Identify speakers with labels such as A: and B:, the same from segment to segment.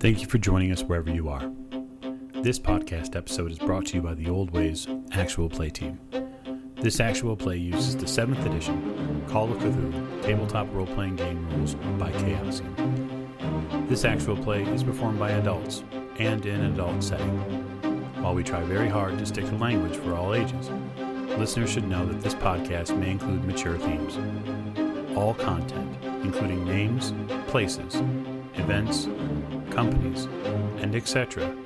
A: Thank you for joining us wherever you are. This podcast episode is brought to you by the Old Ways Actual Play team. This actual play uses the 7th edition Call of Cthulhu tabletop role-playing game rules by Chaosium. This actual play is performed by adults and in an adult setting. While we try very hard to stick to language for all ages, listeners should know that this podcast may include mature themes. All content, including names, places, events, companies, and etc.,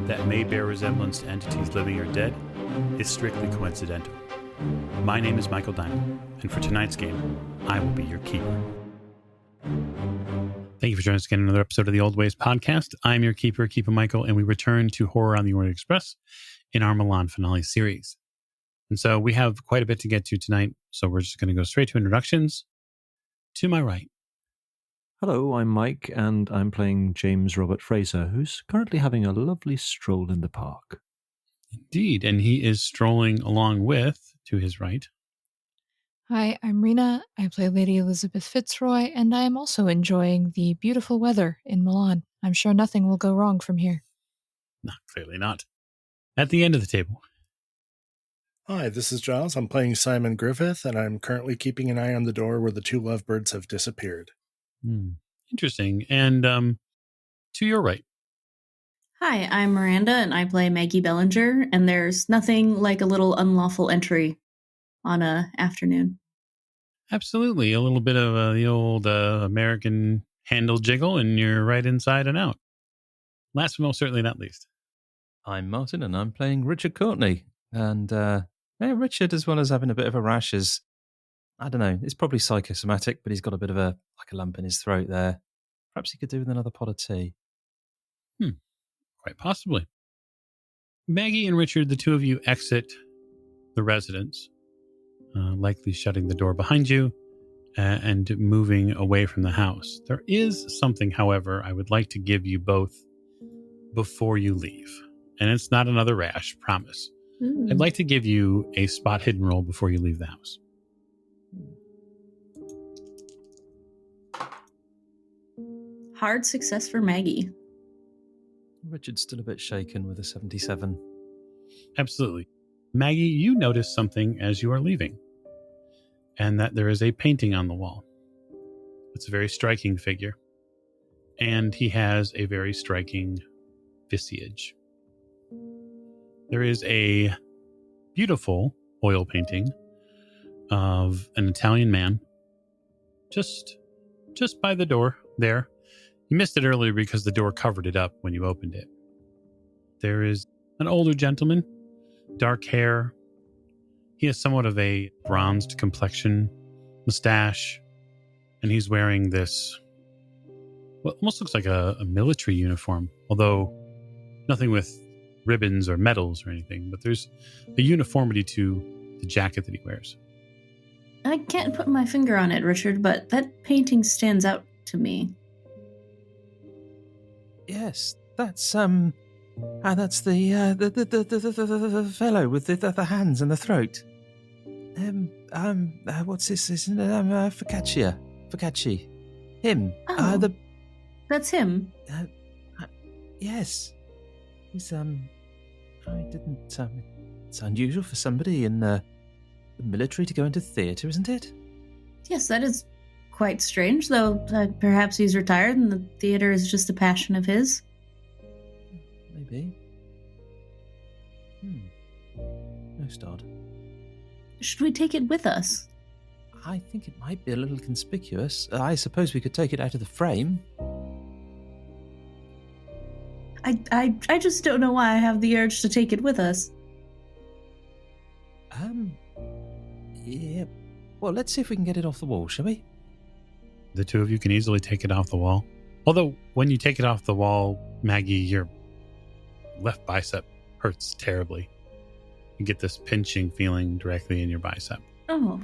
A: that may bear resemblance to entities living or dead, is strictly coincidental. My name is Michael Diamond, and for tonight's game, I will be your keeper. Thank you for joining us again in another episode of the Old Ways podcast. I'm your keeper, Keeper Michael, and we return to Horror on the Orient Express in our Milan finale series. And so we have quite a bit to get to tonight, so we're just going to go straight to introductions. To my right.
B: Hello, I'm Mike, and I'm playing James Robert Fraser, who's currently having a lovely stroll in the park.
A: Indeed, and he is strolling along with, to his right.
C: Hi, I'm Rena. I play Lady Elizabeth Fitzroy, and I am also enjoying the beautiful weather in Milan. I'm sure nothing will go wrong from here.
A: No, clearly not. At the end of the table.
D: Hi, this is Giles. I'm playing Simon Griffith, and I'm currently keeping an eye on the door where the two lovebirds have disappeared.
A: Interesting. And to your right.
E: Hi, I'm Miranda, and I play Maggie Bellinger, and there's nothing like a little unlawful entry on a afternoon.
A: Absolutely. A little bit of the old American handle jiggle, and you're right inside and out. Last but most certainly not least.
F: I'm Martin, and I'm playing Richard Courtney. And Richard, as well as having a bit of a rash, is, I don't know, it's probably psychosomatic, but he's got a bit of a lump in his throat there. Perhaps he could do with another pot of tea.
A: Quite possibly. Maggie and Richard, the two of you exit the residence, likely shutting the door behind you and moving away from the house. There is something, however, I would like to give you both before you leave. And it's not another rash, promise. I'd like to give you a spot hidden roll before you leave the house.
E: Hard success for Maggie.
F: Richard's still a bit shaken with a 77.
A: Absolutely. Maggie, you notice something as you are leaving, and that there is a painting on the wall. It's a very striking figure, and he has a very striking visage. There is a beautiful oil painting of an Italian man just by the door there. You missed it earlier because the door covered it up when you opened it. There is an older gentleman, dark hair. He has somewhat of a bronzed complexion, mustache, and he's wearing this, what almost looks like a military uniform, although nothing with ribbons or medals or anything, but there's a uniformity to the jacket that he wears.
E: I can't put my finger on it, Richard, but that painting stands out to me.
F: Yes, that's the fellow with the hands and the throat. What's this? Focaccia. Him.
E: Oh, that's him.
F: Yes. He's it's unusual for somebody in the military to go into theatre, isn't it?
E: Yes, that is quite strange, though perhaps he's retired and the theater is just a passion of his.
F: Maybe. Most odd.
E: Should we take it with us?
F: I think it might be a little conspicuous. I suppose we could take it out of the frame.
E: I just don't know why I have the urge to take it with us.
F: Yeah. Well, let's see if we can get it off the wall, shall we?
A: The two of you can easily take it off the wall. Although, when you take it off the wall, Maggie, your left bicep hurts terribly. You get this pinching feeling directly in your bicep.
E: Oh.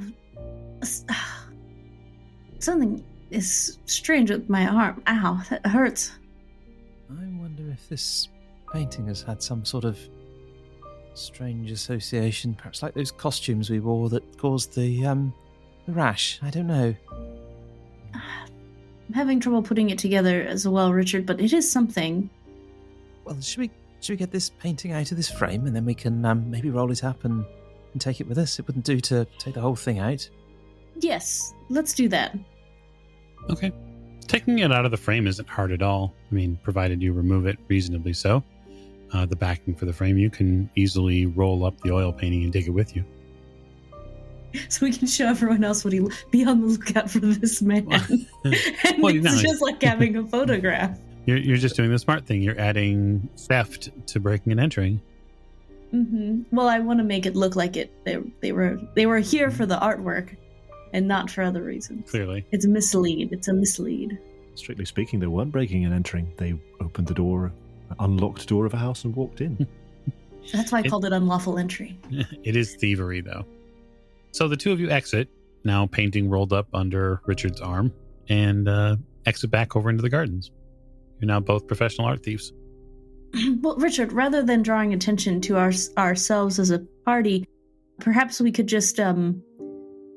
E: Something is strange with my arm. Ow, that hurts.
F: I wonder if this painting has had some sort of strange association, perhaps like those costumes we wore that caused the rash. I don't know.
E: having trouble putting it together as well, Richard, but it is something.
F: Well, should we get this painting out of this frame and then we can maybe roll it up and take it with us? It wouldn't do to take the whole thing out.
E: Yes, let's do that.
A: Okay. Taking it out of the frame isn't hard at all. I mean, provided you remove it reasonably so. The backing for the frame, you can easily roll up the oil painting and take it with you.
E: So we can show everyone else what be on the lookout for this man. And
A: Well,
E: it's just like having a photograph.
A: You're just doing the smart thing. You're adding theft to breaking and entering.
E: Mm-hmm. Well, I want to make it look like they were here for the artwork and not for other reasons.
A: Clearly.
E: It's a mislead.
B: Strictly speaking, they weren't breaking and entering. They opened the door, unlocked door of a house and walked in.
E: That's why I called it unlawful entry.
A: It is thievery, though. So the two of you exit, now painting rolled up under Richard's arm, and exit back over into the gardens. You're now both professional art thieves.
E: Well, Richard, rather than drawing attention to ourselves as a party, perhaps we could just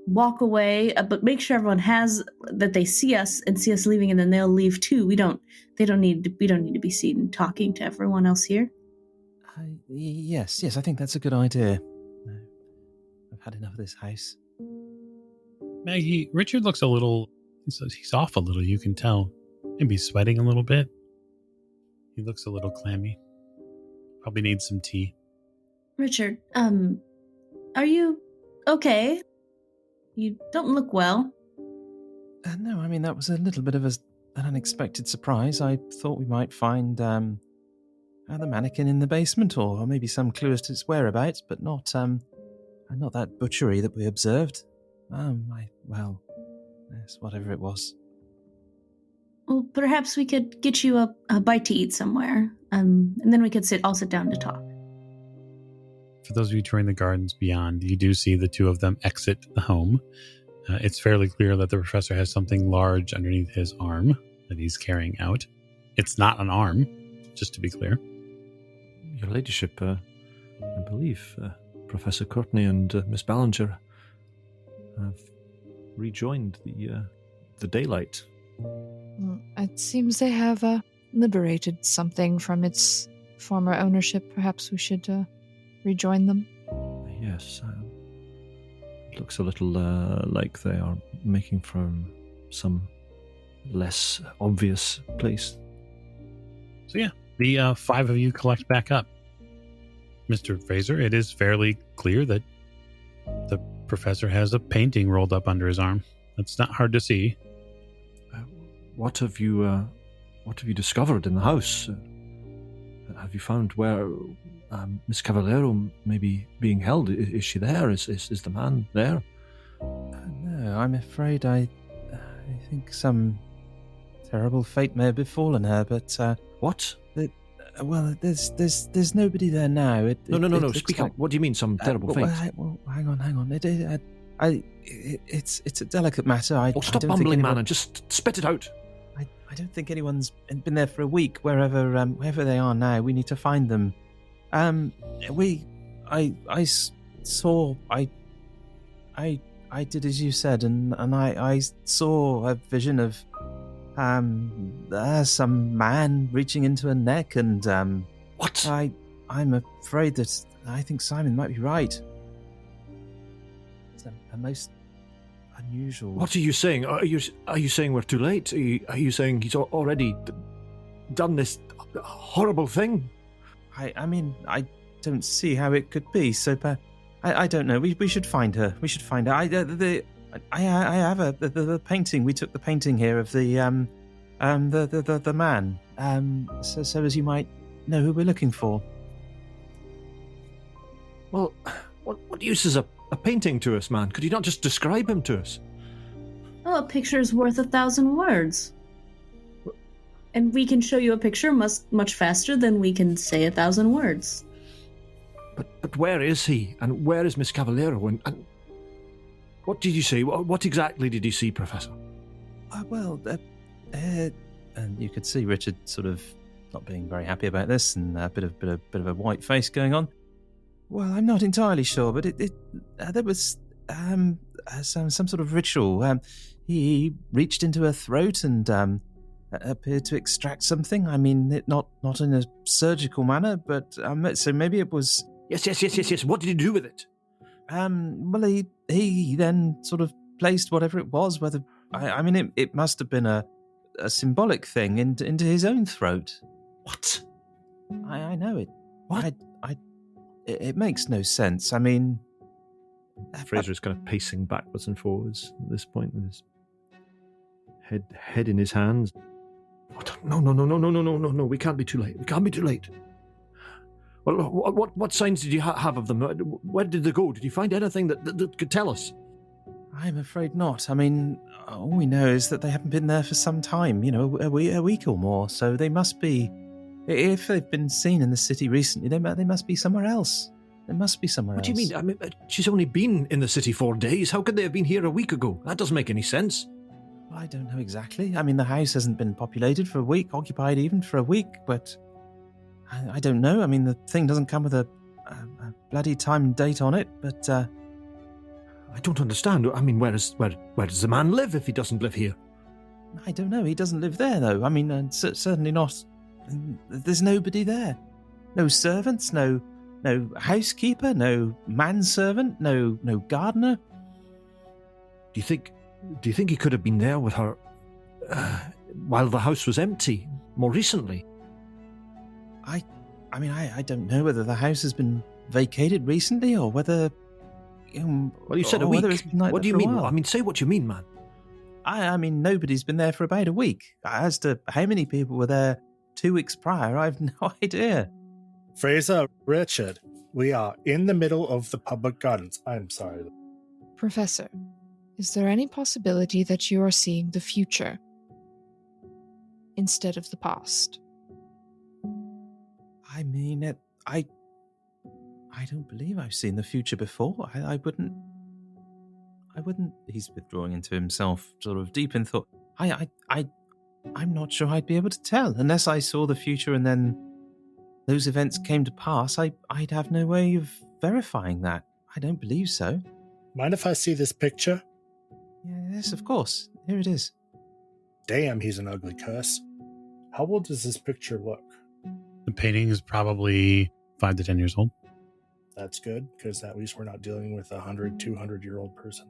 E: walk away, but make sure everyone that they see us and see us leaving, and then they'll leave too. We don't need to be seen talking to everyone else here.
F: Yes, I think that's a good idea. I've had enough of this house.
A: Maggie, Richard looks a little... He's off a little, you can tell. Maybe sweating a little bit. He looks a little clammy. Probably needs some tea.
E: Richard, are you okay? You don't look well.
F: No, I mean, that was a little bit of an unexpected surprise. I thought we might find the mannequin in the basement, or maybe some clue as to its whereabouts, but not that butchery that we observed. Yes, whatever it was.
E: Well, perhaps we could get you a bite to eat somewhere, and then we could all sit down to talk.
A: For those of you touring the gardens beyond, you do see the two of them exit the home. It's fairly clear that the professor has something large underneath his arm that he's carrying out. It's not an arm, just to be clear.
B: Your ladyship, I believe Professor Courtney and Miss Ballinger have rejoined the daylight.
C: It seems they have liberated something from its former ownership. Perhaps we should rejoin them.
B: Yes, it looks a little like they are making for some less obvious place.
A: So yeah, the five of you collect back up. Mr. Fraser, it is fairly clear that the professor has a painting rolled up under his arm. That's not hard to see.
B: What have you discovered in the house? Have you found where Miss Cavallero may be being held? Is she there? Is the man there?
F: No, I'm afraid I think some terrible fate may have befallen her, but...
B: What?
F: There's nobody there now.
B: No. Speak up. What do you mean, some terrible fate?
F: Hang on. It's a delicate matter.
B: Stop bumbling, man, and just spit it out.
F: I don't think anyone's been there for a week. Wherever they are now, we need to find them. I did as you said, and I saw a vision of some man reaching into a neck, and
B: what?
F: I'm afraid that I think Simon might be right. It's a most unusual.
B: What are you saying? Are you saying we're too late? Are you saying he's already done this horrible thing?
F: I mean, I don't see how it could be. So, I don't know. We should find her. I have the painting. We took the painting here of the man. So as you might know who we're looking for.
B: Well, what use is a painting to us, man? Could you not just describe him to us?
E: Oh, a picture is worth 1,000 words. And we can show you a picture much faster than we can say 1,000 words.
B: But where is he? And where is Miss Cavallero? And what did you see? What exactly did you see, Professor?
F: And you could see Richard sort of not being very happy about this, and a bit of a white face going on. Well, I'm not entirely sure, but there was some sort of ritual. he reached into her throat and appeared to extract something. I mean, not in a surgical manner, but so maybe it was...
B: Yes. What did he do with it?
F: Well, he then sort of placed whatever it was, whether... I mean, it must have been a symbolic thing into his own throat.
B: What?
F: I know it.
B: What?
F: It makes no sense. I mean...
B: Fraser is kind of pacing backwards and forwards at this point with his head in his hands. No, we can't be too late. Well, what signs did you have of them? Where did they go? Did you find anything that could tell us?
F: I'm afraid not. I mean, all we know is that they haven't been there for some time, a week or more, so they must be... If they've been seen in the city recently, they must be somewhere else. What do
B: you mean? I mean, she's only been in the city 4 days. How could they have been here a week ago? That doesn't make any sense.
F: I don't know exactly. I mean, the house hasn't been populated for a week, occupied even for a week, but I don't know. I mean, the thing doesn't come with a bloody time and date on it, but...
B: I don't understand. I mean, where does the man live if he doesn't live here?
F: I don't know. He doesn't live there, though. I mean, certainly not. There's nobody there. No servants, no housekeeper, no manservant, no gardener.
B: Do you think he could have been there with her while the house was empty more recently?
F: I mean, I don't know whether the house has been vacated recently or whether...
B: well, you said a week. What do you mean? I mean, say what you mean, man.
F: I mean, nobody's been there for about a week. As to how many people were there 2 weeks prior, I've no idea.
D: Fraser, Richard, we are in the middle of the public gardens. I'm sorry.
C: Professor, is there any possibility that you are seeing the future instead of the past?
F: I mean, I don't believe I've seen the future before. I wouldn't. He's withdrawing into himself, sort of deep in thought. I'm not sure I'd be able to tell unless I saw the future and then those events came to pass. I'd have no way of verifying that. I don't believe so.
D: Mind if I see this picture?
F: Yes, of course. Here it is.
D: Damn, he's an ugly cuss. How old does this picture look?
A: The painting is probably 5 to 10 years old.
D: That's good, because at least we're not dealing with a 100, 200-year-old person.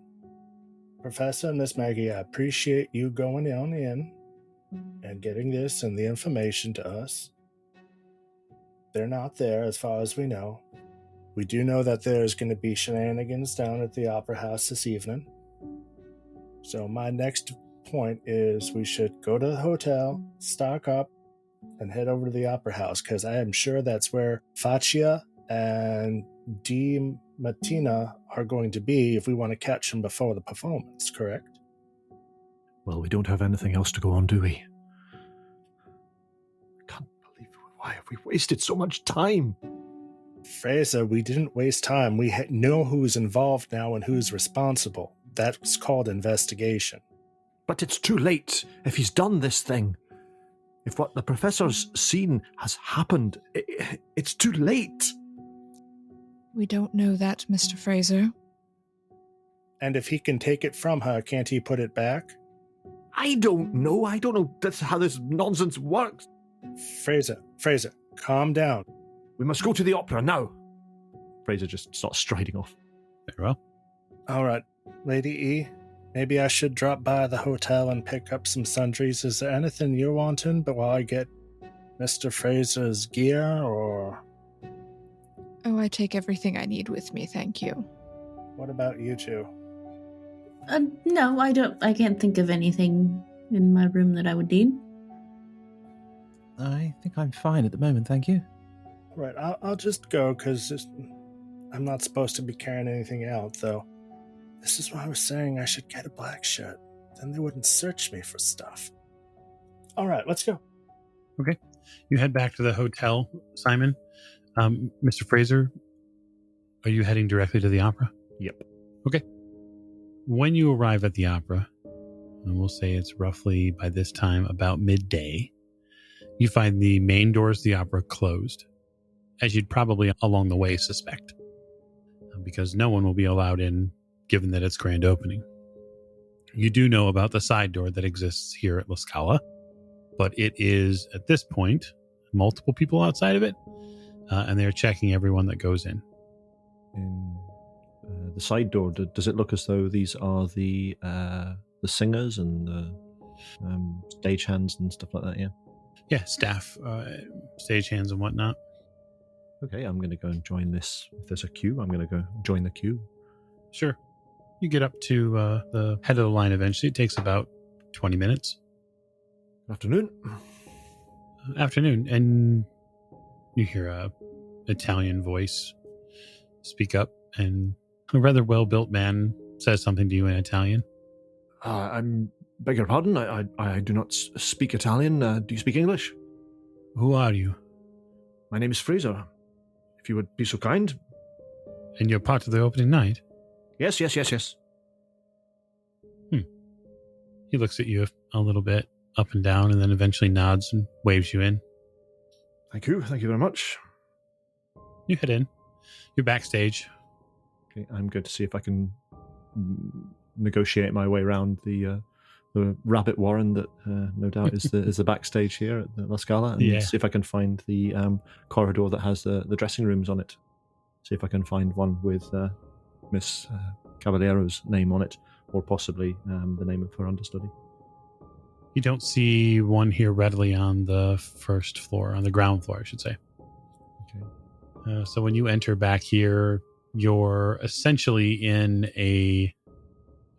D: Professor and Miss Maggie, I appreciate you going on in and getting this and the information to us. They're not there, as far as we know. We do know that there's going to be shenanigans down at the Opera House this evening. So my next point is we should go to the hotel, stock up, and head over to the Opera House, because I am sure that's where Faccia and Di Mattina are going to be if we want to catch them before the performance, correct?
B: Well, we don't have anything else to go on, do we? I can't believe why have we wasted so much time?
D: Fraser, we didn't waste time. We know who's involved now and who's responsible. That's called investigation.
B: But it's too late if he's done this thing. If what the professor's seen has happened, it's too late.
C: We don't know that, Mr. Fraser.
D: And if he can take it from her, can't he put it back?
B: I don't know. That's how this nonsense works.
D: Fraser, calm down.
B: We must go to the opera now. Fraser just starts striding off.
A: Very well.
D: All right, Lady E, maybe I should drop by the hotel and pick up some sundries. Is there anything you're wanting but while I get Mr. Fraser's gear, or...
C: Oh, I take everything I need with me, thank you.
D: What about you two?
E: No, I don't. I can't think of anything in my room that I would need.
F: I think I'm fine at the moment, thank you.
D: Right, I'll just go, because I'm not supposed to be carrying anything out, though. This is why I was saying I should get a black shirt. Then they wouldn't search me for stuff. All right, let's go.
A: Okay. You head back to the hotel, Simon. Mr. Fraser, are you heading directly to the opera?
B: Yep.
A: Okay. When you arrive at the opera, and we'll say it's roughly by this time about midday, you find the main doors of the opera closed, as you'd probably along the way suspect, because no one will be allowed in given that it's grand opening. You do know about the side door that exists here at La Scala, but it is, at this point, multiple people outside of it, and they're checking everyone that goes in.
B: In the side door, does it look as though these are the singers and the stagehands and stuff like that, yeah?
A: Yeah, staff, stagehands and whatnot.
B: Okay, I'm going to go and join this. If there's a queue, I'm going to go join the queue.
A: Sure. You get up to the head of the line eventually. It takes about 20 minutes.
B: Afternoon.
A: Afternoon. And you hear a Italian voice speak up, and a rather well-built man says something to you in Italian.
B: I'm beg your pardon. I do not speak Italian. Do you speak English?
A: Who are you?
B: My name is Fraser. If you would be so kind.
A: And you're part of the opening night?
B: Yes.
A: He looks at you a little bit, up and down, and then eventually nods and waves you in.
B: Thank you very much.
A: You head in. You're backstage.
B: Okay, I'm going to see if I can negotiate my way around the rabbit warren that no doubt is the backstage here at the La Scala, and see if I can find the corridor that has the dressing rooms on it. See if I can find one with Miss Cavaliero's name on it, or possibly the name of her understudy.
A: You don't see one here readily on the first floor, on the ground floor, I should say.
B: Okay.
A: So when you enter back here, you're essentially in a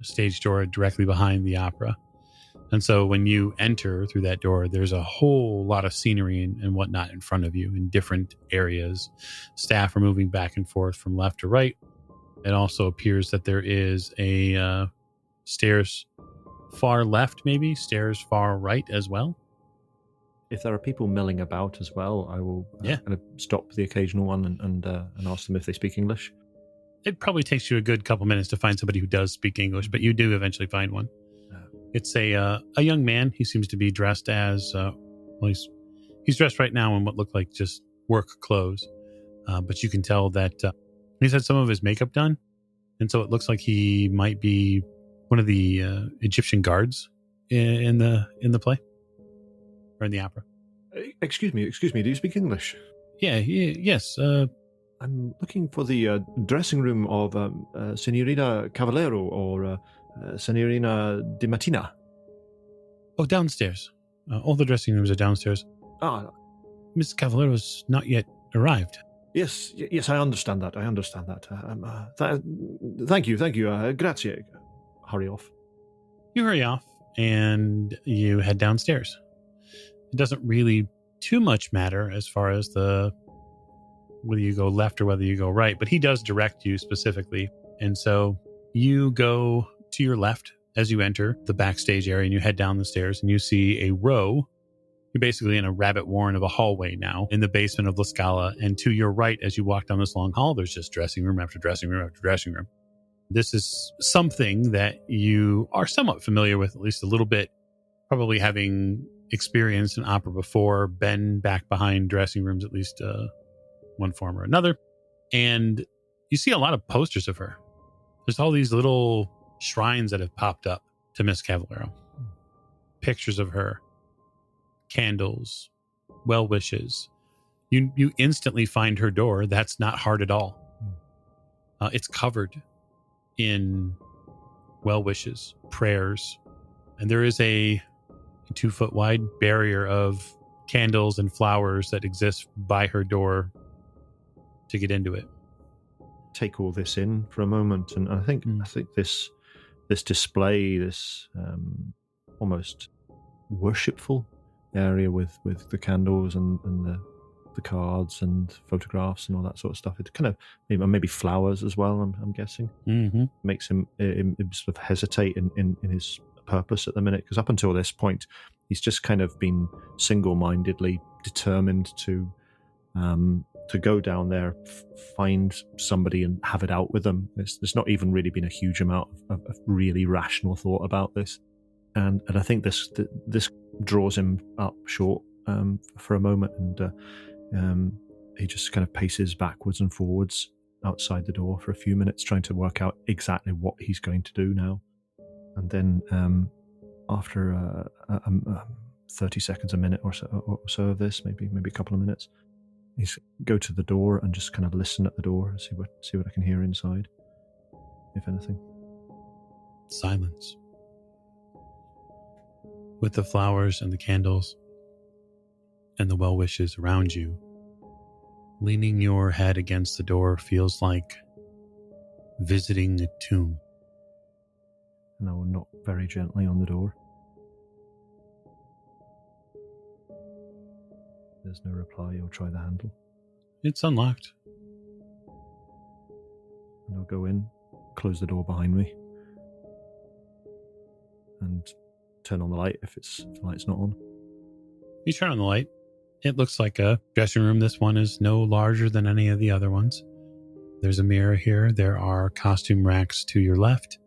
A: stage door directly behind the opera. And so when you enter through that door, there's a whole lot of scenery and whatnot in front of you in different areas. Staff are moving back and forth from left to right. It also appears that there is a stairs far left, maybe, stairs far right as well.
B: If there are people milling about as well, I will kind of stop the occasional one and ask them if they speak English.
A: It probably takes you a good couple minutes to find somebody who does speak English, but you do eventually find one. It's a young man. He seems to be dressed as, he's dressed right now in what look like just work clothes. But you can tell that he's had some of his makeup done. And so it looks like he might be one of the Egyptian guards in the play or in the opera.
B: Excuse me. Do you speak English?
A: Yes.
B: I'm looking for the dressing room of Signorina Cavallero or Signorina Di Mattina.
A: Oh, downstairs. All the dressing rooms are downstairs. Miss Cavallero's not yet arrived.
B: Yes, I understand that. Thank you. Grazie. Hurry off.
A: You hurry off, and you head downstairs. It doesn't really too much matter as far as whether you go left or whether you go right, but he does direct you specifically. And so you go to your left as you enter the backstage area, and you head down the stairs, and you see a row. You're basically in a rabbit warren of a hallway now in the basement of La Scala. And to your right, as you walk down this long hall, there's just dressing room after dressing room after dressing room. This is something that you are somewhat familiar with, at least a little bit, probably having experienced an opera before, been back behind dressing rooms, at least one form or another. And you see a lot of posters of her. There's all these little shrines that have popped up to Miss Cavallero. Pictures of her. Candles, well wishes. You instantly find her door. That's not hard at all. It's covered in well wishes, prayers, and there is a 2-foot wide barrier of candles and flowers that exist by her door to get into it.
B: Take all this in for a moment, and I think this display, this almost worshipful area with the candles and the cards and photographs and all that sort of stuff. It kind of maybe flowers as well. I'm guessing makes him sort of hesitate in his purpose at the minute, because up until this point he's just kind of been single-mindedly determined to go down there, find somebody and have it out with them. There's not even really been a huge amount of really rational thought about this. And I think this draws him up short for a moment, and he just kind of paces backwards and forwards outside the door for a few minutes, trying to work out exactly what he's going to do now. And then after 30 seconds, a minute or so of this, maybe a couple of minutes, he's go to the door and just kind of listen at the door and see what I can hear inside, if anything.
A: Silence. With the flowers and the candles and the well wishes around you, leaning your head against the door feels like visiting a tomb.
B: And I will knock very gently on the door. There's no reply. I'll try the handle.
A: It's unlocked.
B: And I'll go in, close the door behind me, and turn on the light if the light's not on.
A: You turn on the light. It looks like a dressing room. This one is no larger than any of the other ones. There's a mirror here. There are costume racks to your left.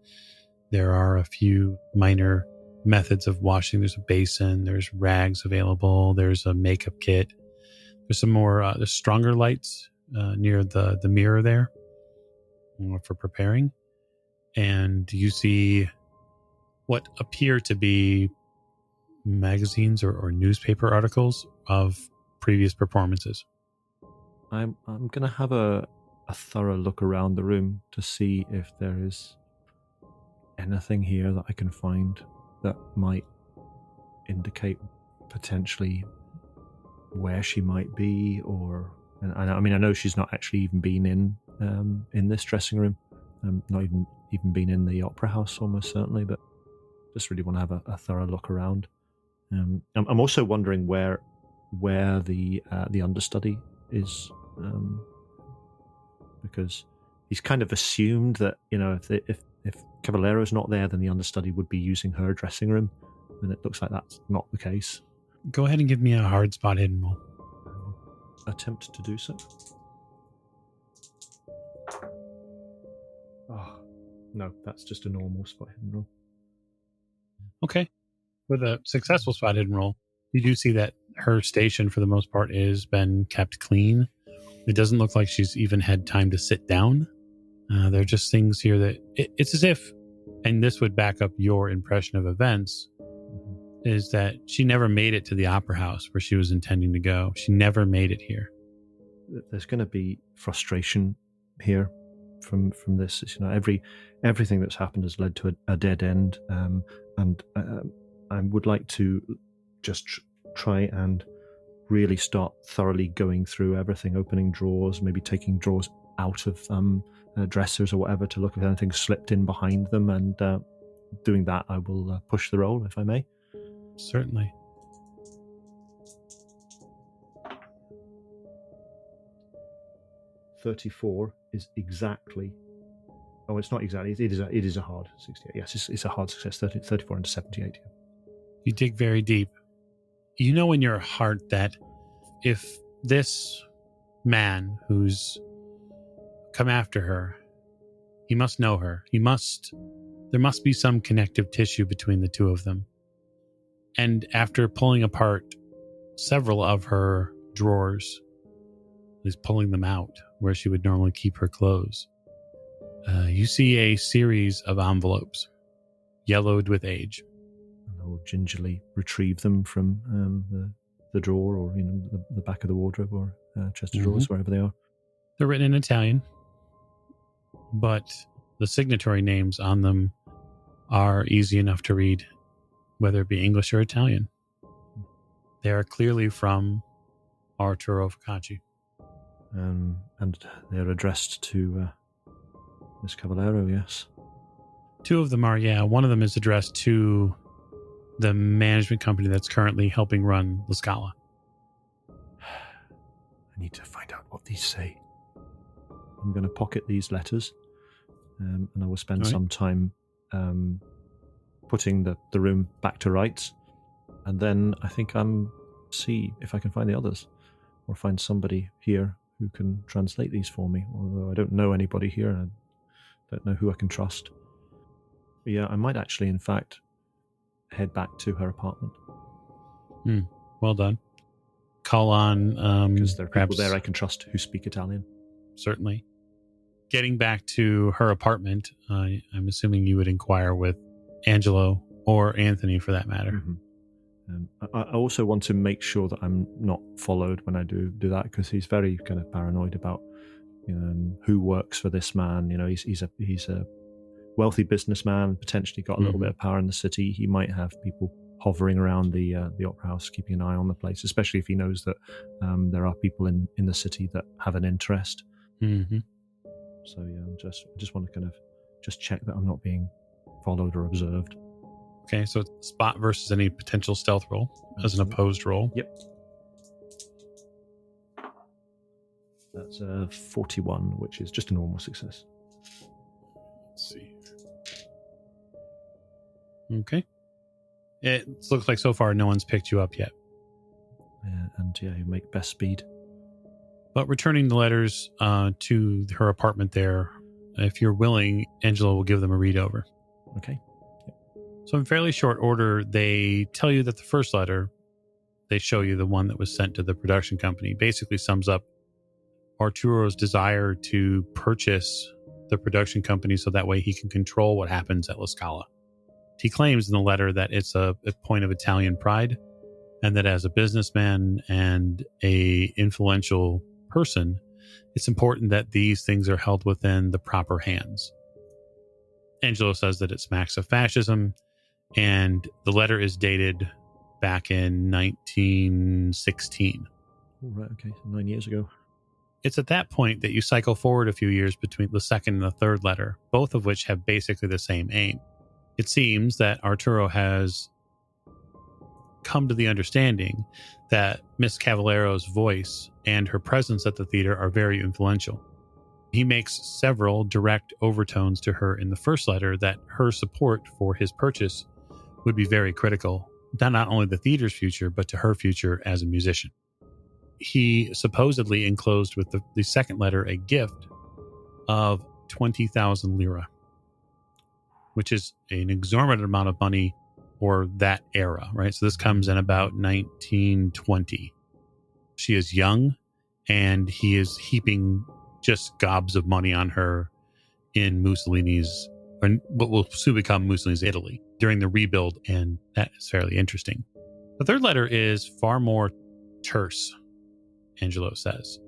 A: There are a few minor methods of washing. There's a basin. There's rags available. There's a makeup kit. There's some more there's stronger lights near the mirror there for preparing. And you see what appear to be magazines or newspaper articles of previous performances.
B: I'm going to have a thorough look around the room to see if there is anything here that I can find that might indicate potentially where she might be, or I mean I know she's not actually even been in this dressing room, not even been in the opera house almost certainly, but just really want to have a thorough look around. I'm also wondering where the understudy is, because he's kind of assumed that, you know, if Cavallero's not there, then the understudy would be using her dressing room, and it looks like that's not the case.
A: Go ahead and give me a hard spot hidden roll.
B: Attempt to do so. Oh, no, that's just a normal spot hidden roll.
A: Okay. With a successful spot hidden roll, you do see that her station, for the most part, is been kept clean. It doesn't look like she's even had time to sit down. There are just things here that it's as if, and this would back up your impression of events, is that she never made it to the opera house where she was intending to go. She never made it here.
B: There's going to be frustration here from this. You know, everything that's happened has led to a dead end, and I would like to just try and really start thoroughly going through everything, opening drawers, maybe taking drawers out of dressers or whatever to look if anything slipped in behind them, and doing that I will push the roll if I may.
A: Certainly. $34 is exactly. Oh, it's not exactly. It is a hard 68. Yes, it's a hard success. 34 into 78. Yeah. You dig very deep. You know in your heart that if this man who's come after her, he must know her. There must be some connective tissue between the two of them. And after pulling apart several of her drawers, he's pulling them out where she would normally keep her clothes. You see a series of envelopes, yellowed with age.
B: And I'll gingerly retrieve them from the drawer, or the back of the wardrobe, or chest of drawers, wherever they are.
A: They're written in Italian, but the signatory names on them are easy enough to read, whether it be English or Italian. They are clearly from Arturo Focacci.
B: And they're addressed to Miss Cavallero, yes.
A: Two of them are, yeah. One of them is addressed to the management company that's currently helping run the Scala.
B: I need to find out what these say. I'm going to pocket these letters, and I will spend some time putting the room back to rights, and then I think I'm see if I can find the others, or find somebody here who can translate these for me, although I don't know anybody here, and I don't know who I can trust. But yeah, I might actually, in fact, head back to her apartment.
A: Well done. Call on...
B: because there are people there I can trust who speak Italian.
A: Certainly. Getting back to her apartment, I'm assuming you would inquire with Angelo or Anthony for that matter.
B: Mm-hmm. I also want to make sure that I'm not followed when I do that, because he's very kind of paranoid about who works for this man. He's a wealthy businessman, potentially got a little bit of power in the city. He might have people hovering around the opera house, keeping an eye on the place, especially if he knows that there are people in the city that have an interest.
A: Mm-hmm.
B: So yeah, I just want to kind of just check that I'm not being followed or observed.
A: Okay, so it's spot versus any potential stealth roll as an opposed roll.
B: Yep. That's 41, which is just a normal success.
A: Let's see. Okay. It looks like so far no one's picked you up yet.
B: You make best speed.
A: But returning the letters to her apartment there, if you're willing, Angela will give them a read over.
B: Okay.
A: So in fairly short order, they tell you that the first letter, they show you the one that was sent to the production company, basically sums up Arturo's desire to purchase the production company so that way he can control what happens at La Scala. He claims in the letter that it's a point of Italian pride, and that as a businessman and a influential person, it's important that these things are held within the proper hands. Angelo says that it smacks of fascism, and the letter is dated back in 1916.
B: All right, okay, 9 years ago.
A: It's at that point that you cycle forward a few years between the second and the third letter, both of which have basically the same aim. It seems that Arturo has come to the understanding that Miss Cavallero's voice and her presence at the theater are very influential. He makes several direct overtones to her in the first letter that her support for his purchase would be very critical, not only the theater's future, but to her future as a musician. He supposedly enclosed with the second letter a gift of 20,000 lira, which is an exorbitant amount of money for that era, right? So this comes in about 1920. She is young, and he is heaping just gobs of money on her in Mussolini's, or what will soon become Mussolini's Italy, during the rebuild, and that is fairly interesting. The third letter is far more terse, Angelo says.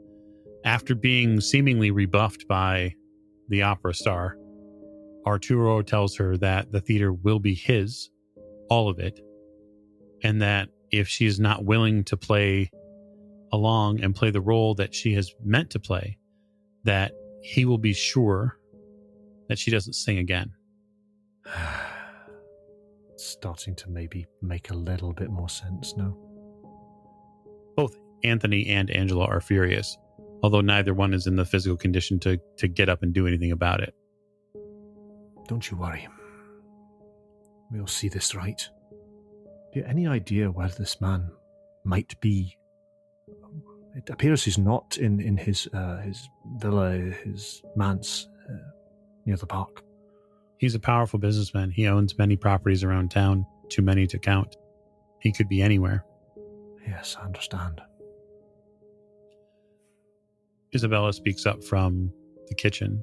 A: After being seemingly rebuffed by the opera star, Arturo tells her that the theater will be his, all of it, and that if she is not willing to play along and play the role that she has meant to play, that he will be sure that she doesn't sing again.
B: It's starting to maybe make a little bit more sense now.
A: Both Anthony and Angela are furious, although neither one is in the physical condition to get up and do anything about it.
B: Don't you worry. We'll see this right. Do you have any idea where this man might be? It appears he's not in his villa, his manse near the park.
A: He's a powerful businessman. He owns many properties around town, too many to count. He could be anywhere.
B: Yes, I understand.
A: Isabella speaks up from the kitchen.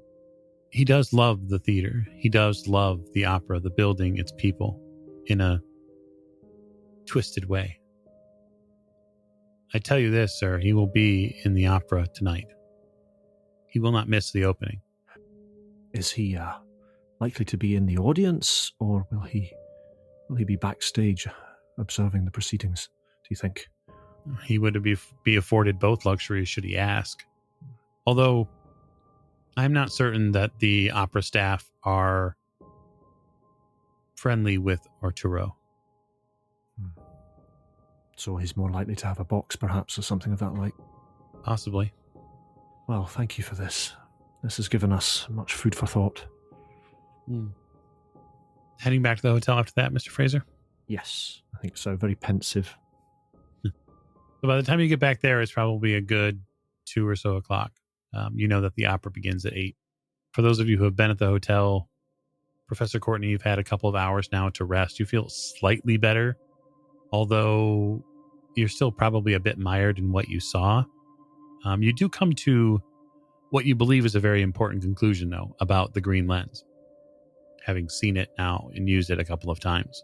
A: He does love the theater. He does love the opera, the building, its people, in a twisted way. I tell you this, sir, he will be in the opera tonight. He will not miss the opening.
B: Is he likely to be in the audience, or will he be backstage observing the proceedings, do you think?
A: He would be afforded both luxuries should he ask. Although I'm not certain that the opera staff are friendly with Arturo.
B: So he's more likely to have a box, perhaps, or something of that like.
A: Possibly.
B: Well, thank you for this. This has given us much food for thought.
A: Heading back to the hotel after that, Mr. Fraser?
B: Yes, I think so. Very pensive.
A: So by the time you get back there, it's probably a good 2 or so o'clock. You know that the opera begins at 8. For those of you who have been at the hotel, Professor Courtney, you've had a couple of hours now to rest. You feel slightly better, although you're still probably a bit mired in what you saw. You do come to what you believe is a very important conclusion, though, about the green lens. having seen it now and used it a couple of times.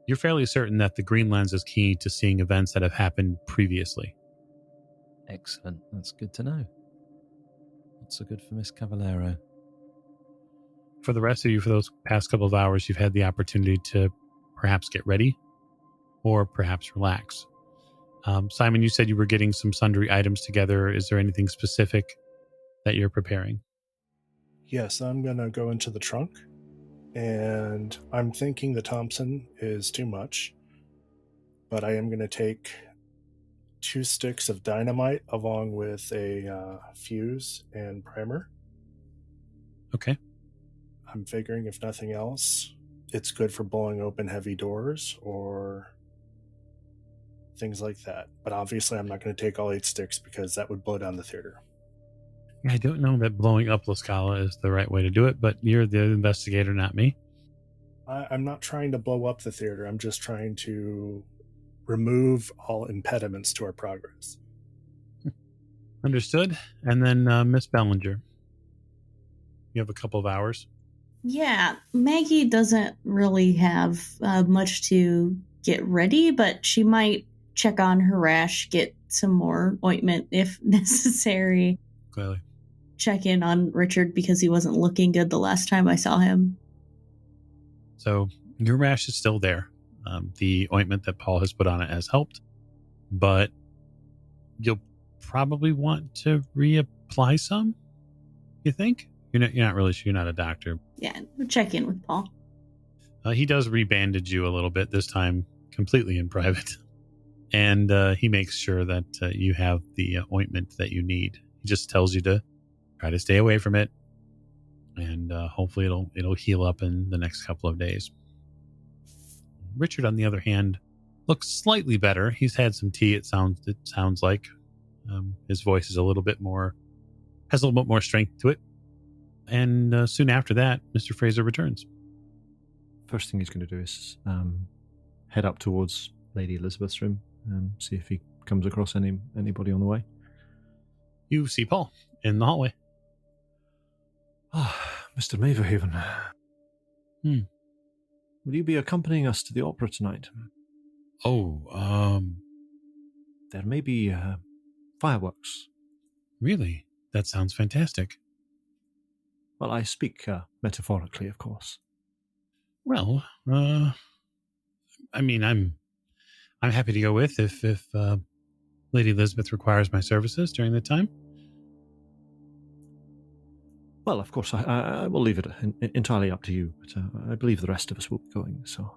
A: You're fairly certain that the green lens is key to seeing events that have happened previously.
F: Excellent. That's good to know. Not so good for Miss Cavallero.
A: For the rest of you, for those past couple of hours, you've had the opportunity to perhaps get ready or perhaps relax. Simon, you said you were getting some sundry items together. Is there anything specific that you're preparing?
D: Yes, I'm going to go into the trunk, and I'm thinking the Thompson is too much, but I am going to take 2 sticks of dynamite along with a fuse and primer.
A: Okay.
D: I'm figuring, if nothing else, it's good for blowing open heavy doors or things like that. But obviously I'm not going to take all 8 sticks because that would blow down the theater.
A: I don't know that blowing up La Scala is the right way to do it, but you're the investigator, not me.
D: I'm not trying to blow up the theater. I'm just trying to remove all impediments to our progress.
A: Understood. And then Miss Bellinger, you have a couple of hours.
E: Yeah, Maggie doesn't really have much to get ready, but she might check on her rash, get some more ointment if necessary.
A: Clearly.
E: Check in on Richard because he wasn't looking good the last time I saw him.
A: So your rash is still there. The ointment that Paul has put on it has helped, but you'll probably want to reapply some, you think? You're not really sure. You're not a doctor.
E: Yeah, we'll check in with Paul.
A: He does rebandage you a little bit, this time completely in private. And he makes sure that you have the ointment that you need. He just tells you to try to stay away from it. And hopefully it'll heal up in the next couple of days. Richard, on the other hand, looks slightly better. He's had some tea, it sounds like. His voice is has a little bit more strength to it. And soon after that, Mr. Fraser returns.
B: First thing he's going to do is head up towards Lady Elizabeth's room, see if he comes across anybody on the way.
A: You see Paul in the hallway.
B: Mr. Maverhaven. Will you be accompanying us to the opera tonight? There may be fireworks.
A: Really? That sounds fantastic.
B: Well, I speak metaphorically, of course.
A: Well, I mean, I'm happy to go with if Lady Elizabeth requires my services during the time.
B: Well, of course, I will leave it entirely up to you, but I believe the rest of us will be going, so...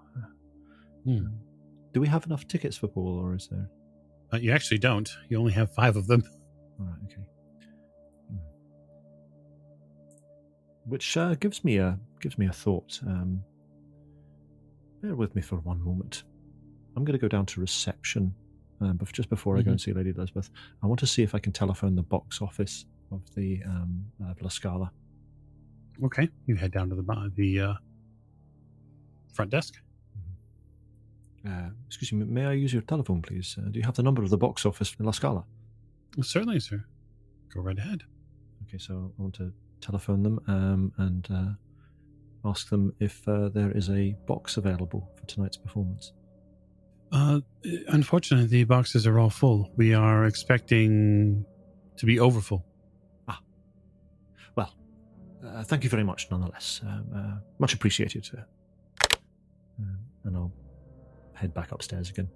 B: Do we have enough tickets for Paul, or is there...
A: You actually don't. You only have 5 of them.
B: All right, okay. Which gives me a thought. Bear with me for one moment. I'm going to go down to reception, but just before I go and see Lady Elizabeth, I want to see if I can telephone the box office of the La Scala.
A: Okay, you head down to the front desk.
B: Excuse me, may I use your telephone, please? Do you have the number of the box office in La Scala?
A: Certainly, sir. Go right ahead.
B: Okay, so I want to telephone them and ask them if there is a box available for tonight's performance.
A: Unfortunately, the boxes are all full. We are expecting to be overfull.
B: Well, thank you very much nonetheless. Much appreciated. And I'll head back upstairs again.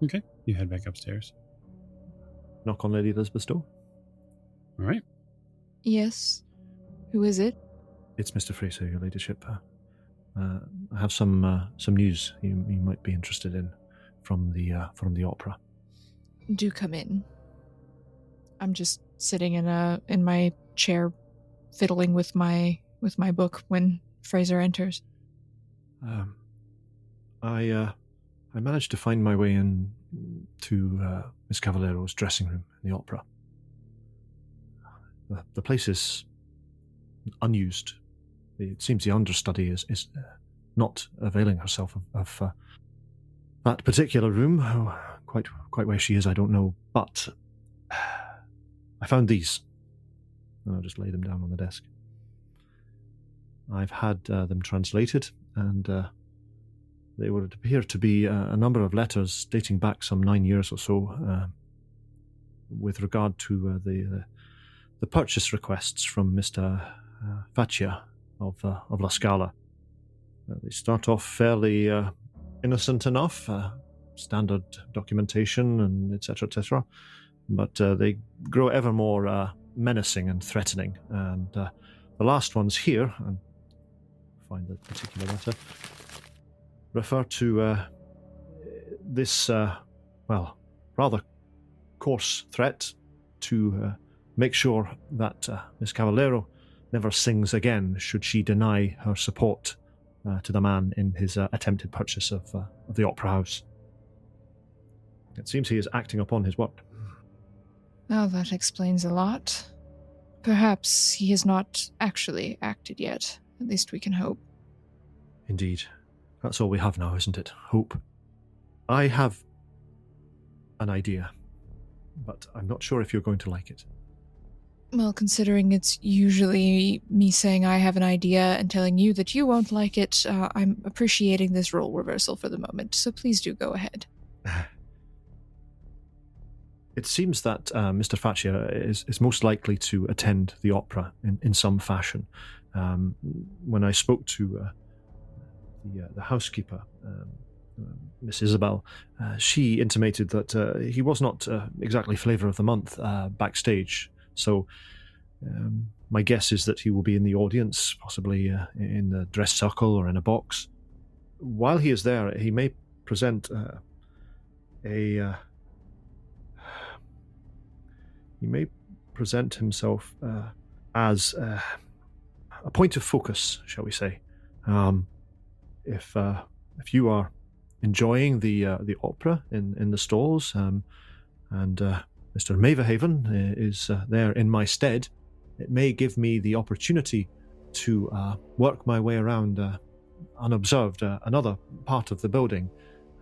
A: Okay, you head back upstairs.
B: Knock on Lady Elizabeth's door.
A: All right.
C: Yes. Who is it?
B: It's Mr. Fraser, your ladyship. I have some news you might be interested in from the opera.
C: Do come in. I'm just sitting in my chair, fiddling with my book when Fraser enters.
B: I managed to find my way in to Miss Cavallero's dressing room in the opera. The place is unused. It seems the understudy is not availing herself of that particular room. Quite where she is, I don't know. But I found these, and I'll just lay them down on the desk. I've had them translated, and they would appear to be a number of letters dating back some 9 years or so, with regard to the purchase requests from Mr. Faccia of La Scala. They start off fairly innocent enough, standard documentation and etc., but they grow ever more menacing and threatening. And the last ones here, and find the particular letter, refer to this, rather coarse threat to make sure that Miss Cavallero never sings again should she deny her support to the man in his attempted purchase of the Opera House. It seems he is acting upon his word.
C: Well, that explains a lot. Perhaps he has not actually acted yet. At least we can hope.
B: Indeed. That's all we have now, isn't it? Hope. I have an idea, but I'm not sure if you're going to like it.
C: Well, considering it's usually me saying I have an idea and telling you that you won't like it, I'm appreciating this role reversal for the moment, so please do go ahead.
B: It seems that Mr. Faccia is most likely to attend the opera in some fashion. When I spoke to the housekeeper, Miss Isabel, she intimated that he was not exactly flavour of the month backstage. So my guess is that he will be in the audience, possibly in the dress circle or in a box. While he is there, he may present himself as a point of focus, shall we say. If you are enjoying the opera in the stalls, and Mr. Maverhaven is there in my stead, it may give me the opportunity to work my way around unobserved another part of the building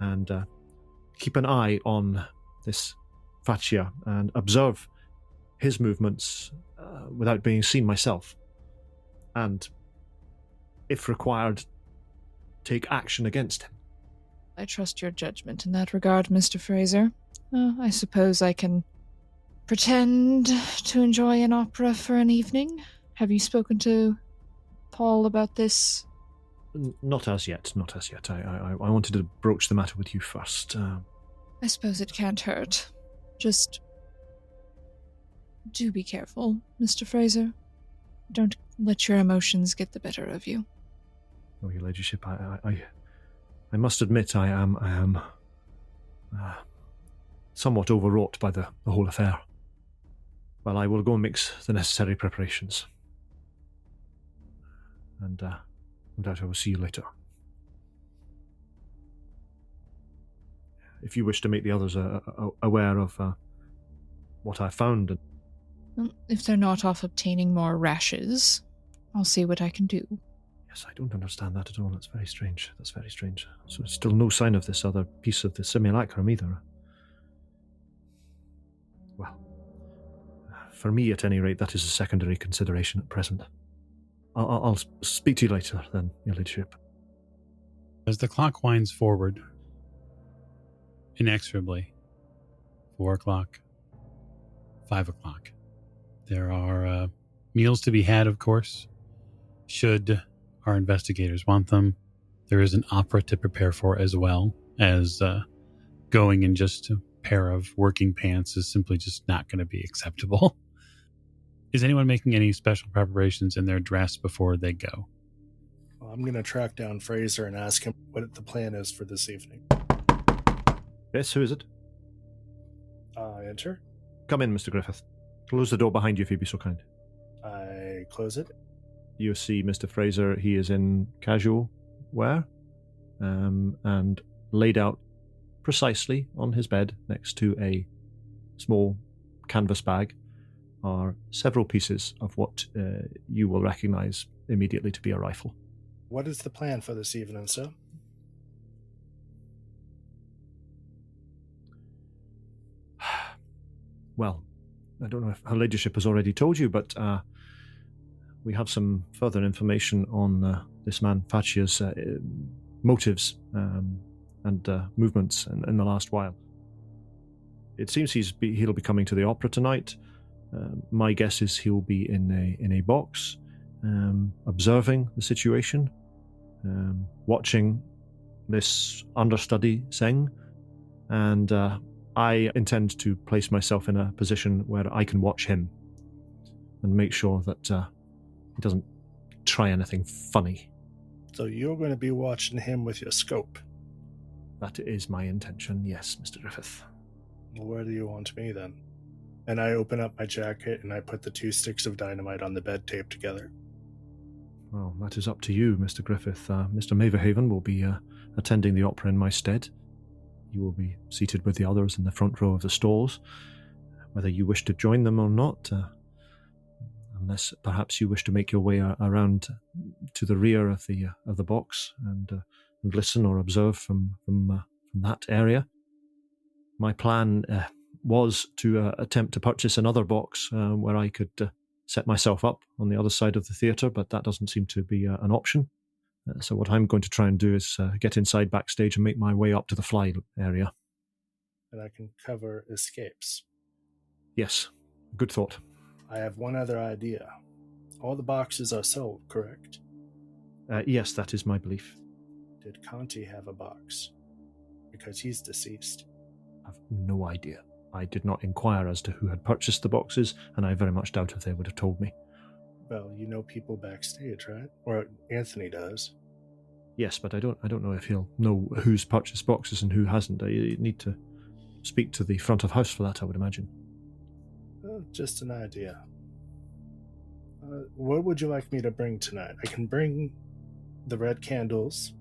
B: and keep an eye on this Faccia and observe his movements without being seen myself. And, if required, take action against him.
C: I trust your judgment in that regard, Mr. Fraser. I suppose I can pretend to enjoy an opera for an evening. Have you spoken to Paul about this?
B: Not as yet. I wanted to broach the matter with you first.
C: I suppose it can't hurt. Just do be careful, Mr. Fraser. Don't let your emotions get the better of you.
B: Oh, your ladyship, I must admit I am somewhat overwrought by the whole affair. Well, I will go and make the necessary preparations. And no doubt I will see you later. If you wish to make the others aware of what I found.
C: Well, if they're not off obtaining more rashes, I'll see what I can do.
B: Yes, I don't understand that at all. That's very strange. So there's still no sign of this other piece of the simulacrum either. Well, for me at any rate, that is a secondary consideration at present. I'll speak to you later then, your ladyship.
A: As the clock winds forward, inexorably, 4 o'clock, 5 o'clock. There are meals to be had, of course, should our investigators want them. There is an opera to prepare for as well, as going in just a pair of working pants is simply just not going to be acceptable. Is anyone making any special preparations in their dress before they go?
D: Well, I'm going to track down Fraser and ask him what the plan is for this evening.
B: Yes, who is it?
D: Enter.
B: Come in, Mr. Griffith. Close the door behind you if you'd be so kind.
D: I close it.
B: You see Mr. Fraser, he is in casual wear, and laid out precisely on his bed next to a small canvas bag are several pieces of what you will recognize immediately to be a rifle.
D: What is the plan for this evening, sir?
B: Well, I don't know if her ladyship has already told you, but we have some further information on this man Faccia's motives and movements in the last while. It seems he'll be coming to the opera tonight. My guess is he'll be in a box, observing the situation, watching this understudy sing, and I intend to place myself in a position where I can watch him and make sure that he doesn't try anything funny.
D: So you're going to be watching him with your scope?
B: That is my intention, yes, Mr. Griffith.
D: Well, where do you want me then? And I open up my jacket and I put the 2 sticks of dynamite on the bed taped together.
B: Well, that is up to you, Mr. Griffith. Mr. Maverhaven will be attending the opera in my stead. You will be seated with the others in the front row of the stalls, whether you wish to join them or not, unless perhaps you wish to make your way around to the rear of the box and listen or observe from that area. My plan was to attempt to purchase another box where I could set myself up on the other side of the theatre, but that doesn't seem to be an option. So what I'm going to try and do is get inside backstage and make my way up to the fly area.
D: And I can cover escapes.
B: Yes, good thought.
D: I have one other idea. All the boxes are sold, correct?
B: Yes, that is my belief.
D: Did Conti have a box? Because he's deceased.
B: I have no idea. I did not inquire as to who had purchased the boxes, and I very much doubt if they would have told me.
D: Well, you know people backstage, right? Or Anthony does.
B: Yes, but I don't know if he'll know who's purchased boxes and who hasn't. I need to speak to the front of house for that, I would imagine.
D: Just an idea. What would you like me to bring tonight? I can bring the red candles,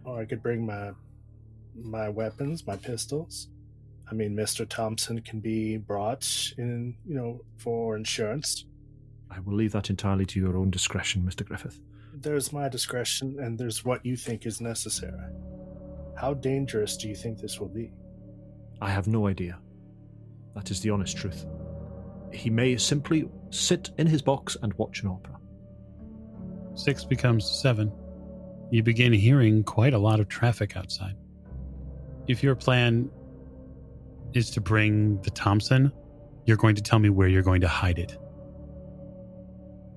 D: or I could bring my weapons, my pistols. I mean, Mr. Thompson can be brought in, for insurance.
B: I will leave that entirely to your own discretion, Mr. Griffith.
D: There's my discretion, and there's what you think is necessary. How dangerous do you think this will be?
B: I have no idea. That is the honest truth. He may simply sit in his box and watch an opera.
A: 6 becomes 7. You begin hearing quite a lot of traffic outside. If your plan is to bring the Thompson, you're going to tell me where you're going to hide it.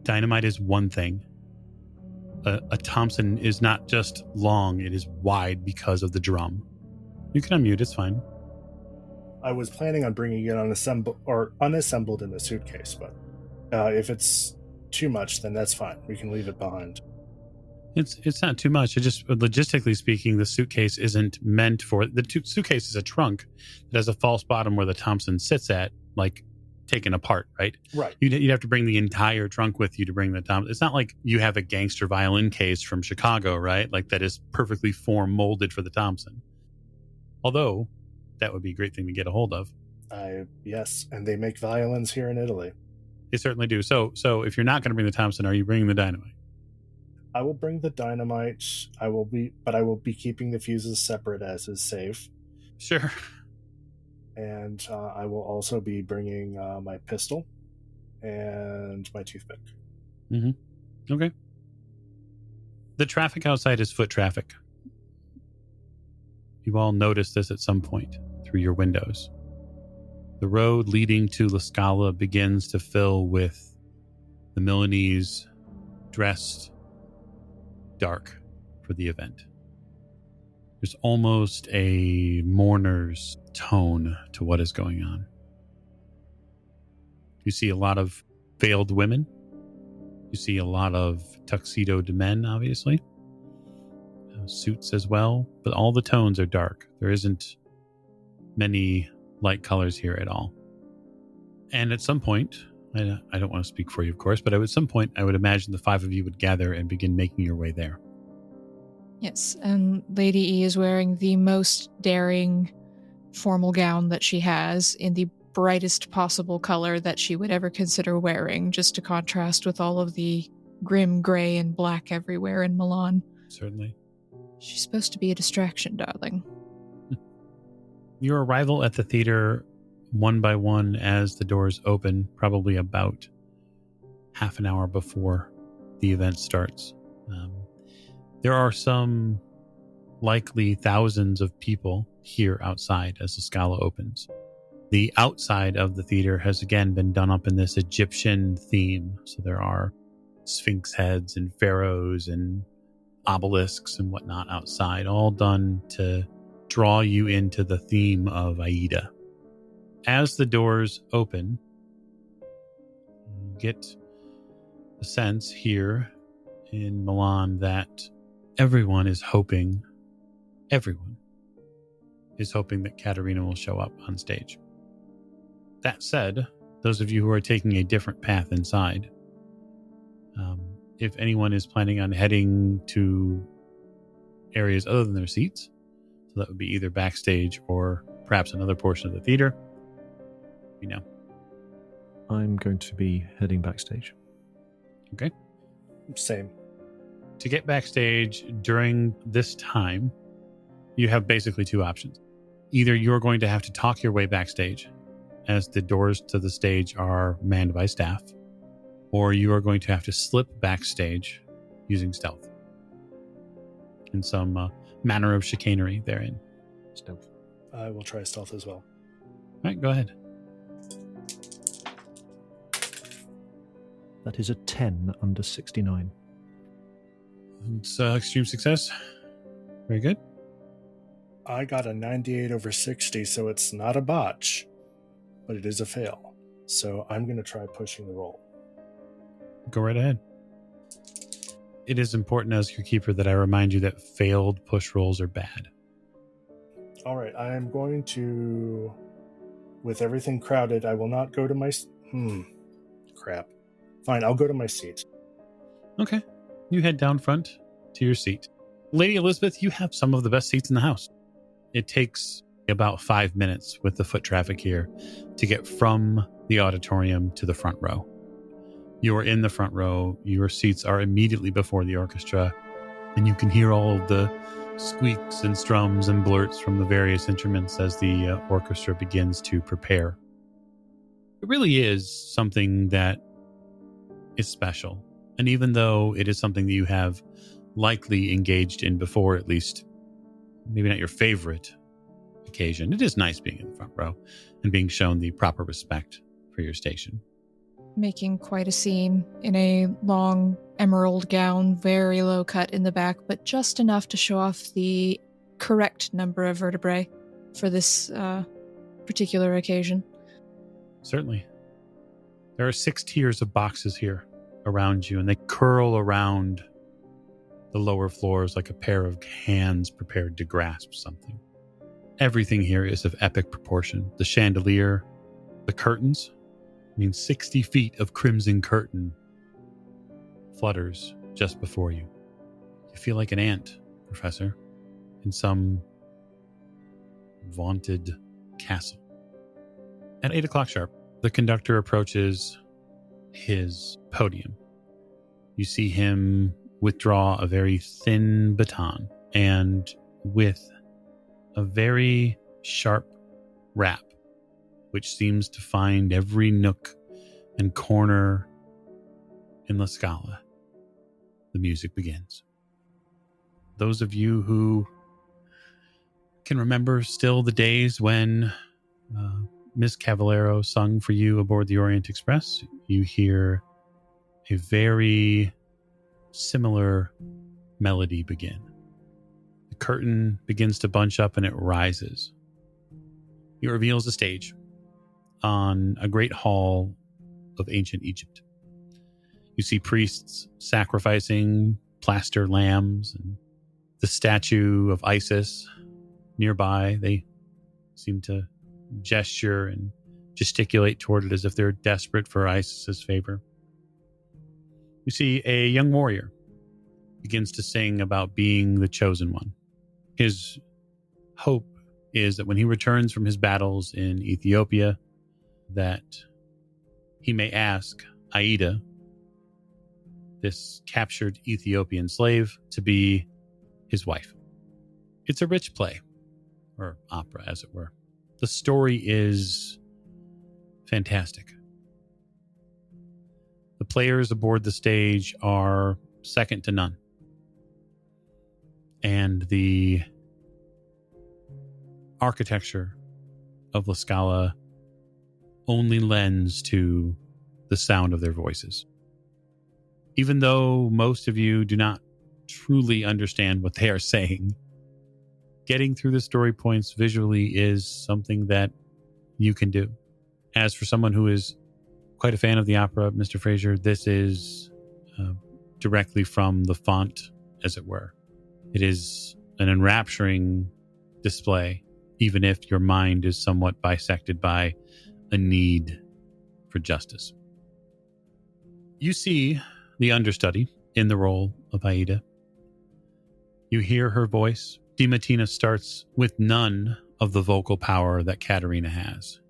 A: Dynamite is one thing. A Thompson is not just long, it is wide because of the drum. You can unmute, it's fine.
D: I was planning on bringing it unassembled in a suitcase, but if it's too much, then that's fine. We can leave it behind.
A: It's not too much. It just, logistically speaking, the suitcase isn't meant for the suitcase is a trunk that has a false bottom where the Thompson sits at, like taken apart, right?
D: Right.
A: You'd have to bring the entire trunk with you to bring the Thompson. It's not like you have a gangster violin case from Chicago, right? Like that is perfectly form molded for the Thompson. Although that would be a great thing to get a hold of.
D: Yes, and they make violins here in Italy.
A: They certainly do. So if you're not going to bring the Thompson, are you bringing the dynamite?
D: I will bring the dynamite. I will be keeping the fuses separate as is safe.
A: Sure.
D: And I will also be bringing my pistol and my toothpick.
A: Mm-hmm. Okay. The traffic outside is foot traffic. You all noticed this at some point through your windows. The road leading to La Scala begins to fill with the Milanese dressed dark for the event. There's almost a mourner's tone to what is going on. You see a lot of veiled women. You see a lot of tuxedoed men, obviously. Suits as well, but all the tones are dark. There isn't many light colors here at all. And at some point, I don't want to speak for you, of course, but at some point, I would imagine the 5 of you would gather and begin making your way there.
C: Yes, and Lady E is wearing the most daring formal gown that she has in the brightest possible color that she would ever consider wearing, just to contrast with all of the grim gray and black everywhere in Milan.
A: Certainly.
C: She's supposed to be a distraction, darling.
A: Your arrival at the theater, one by one, as the doors open, probably about half an hour before the event starts. There are some likely thousands of people here outside as the Scala opens. The outside of the theater has again been done up in this Egyptian theme. So there are sphinx heads and pharaohs and obelisks and whatnot outside, all done to draw you into the theme of Aida. As the doors open, you get a sense here in Milan that everyone is hoping that Katerina will show up on stage. That said, those of you who are taking a different path inside, if anyone is planning on heading to areas other than their seats, so that would be either backstage or perhaps another portion of the theater, you know.
B: I'm going to be heading backstage.
A: Okay.
D: Same.
A: To get backstage during this time, you have basically two options. Either you're going to have to talk your way backstage, as the doors to the stage are manned by staff, or you are going to have to slip backstage using stealth in some manner of chicanery therein.
B: Stealth.
D: I will try stealth as well.
A: All right, go ahead.
B: That is a 10 under 69.
A: It's extreme success. Very good.
D: I got a 98 over 60, so it's not a botch, but it is a fail. So I'm going to try pushing the roll.
A: Go right ahead. It is important as your keeper that I remind you that failed push rolls are bad.
D: All right, I am going to, with everything crowded, I will not go to my... Crap. Fine, I'll go to my seat.
A: Okay. You head down front to your seat. Lady Elizabeth, you have some of the best seats in the house. It takes about 5 minutes with the foot traffic here to get from the auditorium to the front row. You are in the front row. Your seats are immediately before the orchestra, and you can hear all of the squeaks and strums and blurts from the various instruments as the orchestra begins to prepare. It really is something that is special. And even though it is something that you have likely engaged in before, at least maybe not your favorite occasion, it is nice being in the front row and being shown the proper respect for your station.
C: Making quite a scene in a long emerald gown, very low cut in the back, but just enough to show off the correct number of vertebrae for this particular occasion.
A: Certainly. There are 6 tiers of boxes here around you, and they curl around the lower floors like a pair of hands prepared to grasp something. Everything here is of epic proportion. The chandelier, the curtains, 60 feet of crimson curtain flutters just before you. You feel like an ant, Professor, in some vaunted castle. At 8 o'clock sharp, the conductor approaches his podium. You see him withdraw a very thin baton, and with a very sharp rap, which seems to find every nook and corner in La Scala, the music begins. Those of you who can remember still the days when Miss Cavallero sung for you aboard the Orient Express, you hear a very similar melody begin. The curtain begins to bunch up and it rises. It reveals a stage on a great hall of ancient Egypt. You see priests sacrificing plaster lambs and the statue of Isis nearby. They seem to gesture and gesticulate toward it as if they're desperate for Isis's favor. You see a young warrior begins to sing about being the chosen one. His hope is that when he returns from his battles in Ethiopia, that he may ask Aida, this captured Ethiopian slave, to be his wife. It's a rich play, or opera as it were. The story is fantastic. The players aboard the stage are second to none. And the architecture of La Scala only lends to the sound of their voices. Even though most of you do not truly understand what they are saying, getting through the story points visually is something that you can do. As for someone who is quite a fan of the opera, Mr. Fraser, this is directly from the font, as it were. It is an enrapturing display, even if your mind is somewhat bisected by a need for justice. You see the understudy in the role of Aida. You hear her voice. DiMattina starts with none of the vocal power that Katerina has.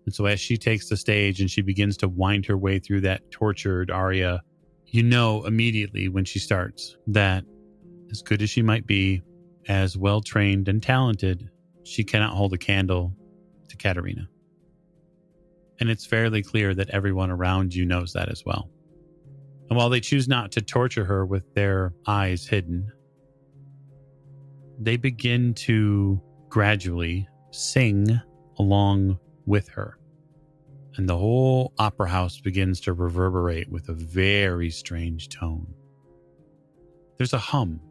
A: And so as she takes the stage and she begins to wind her way through that tortured aria, you know immediately when she starts that as good as she might be, as well-trained and talented, she cannot hold a candle to Katerina. And it's fairly clear that everyone around you knows that as well. And while they choose not to torture her with their eyes hidden, they begin to gradually sing along with her. And the whole opera house begins to reverberate with a very strange tone. There's a hum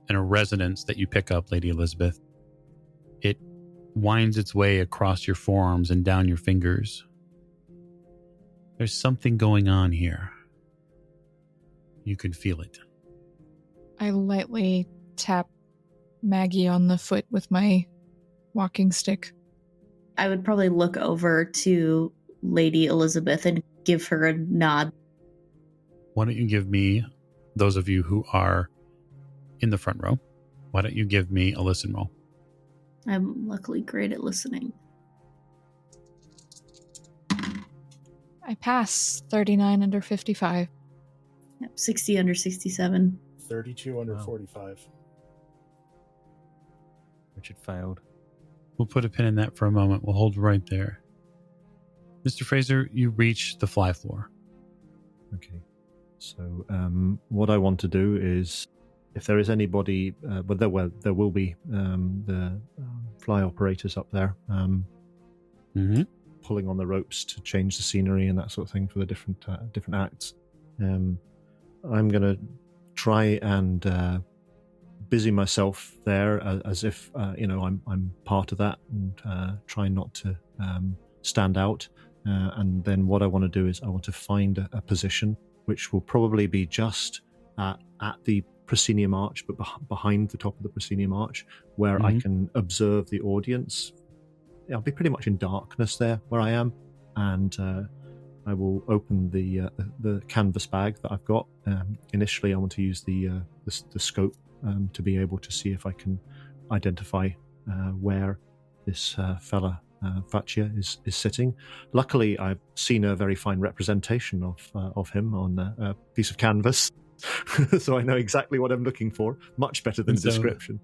A: and a resonance that you pick up, Lady Elizabeth. It winds its way across your forearms and down your fingers. There's something going on here. You can feel it.
C: I lightly tap Maggie on the foot with my walking stick.
E: I would probably look over to Lady Elizabeth and give her a nod.
A: Why don't you give me, those of you who are in the front row, why don't you give me a listen roll?
E: I'm luckily great at listening.
C: I pass 39 under 55.
E: Yep, 60 under 67.
D: 32 under 45.
F: Richard failed.
A: We'll put a pin in that for a moment. We'll hold right there. Mr. Fraser, you reach the fly floor.
B: Okay. So what I want to do is, if there is anybody, there will be the fly operators up there pulling on the ropes to change the scenery and that sort of thing for the different acts. I'm going to try and busy myself there as if I'm part of that, and try not to stand out. And then what I want to do is I want to find a position which will probably be just at the proscenium arch, but behind the top of the proscenium arch, where I can observe the audience. I'll be pretty much in darkness there where I am, and I will open the canvas bag that I've got. Initially, I want to use the scope to be able to see if I can identify where this fella Faccia is sitting. Luckily, I've seen a very fine representation of him on a piece of canvas, so I know exactly what I'm looking for. Much better than the description.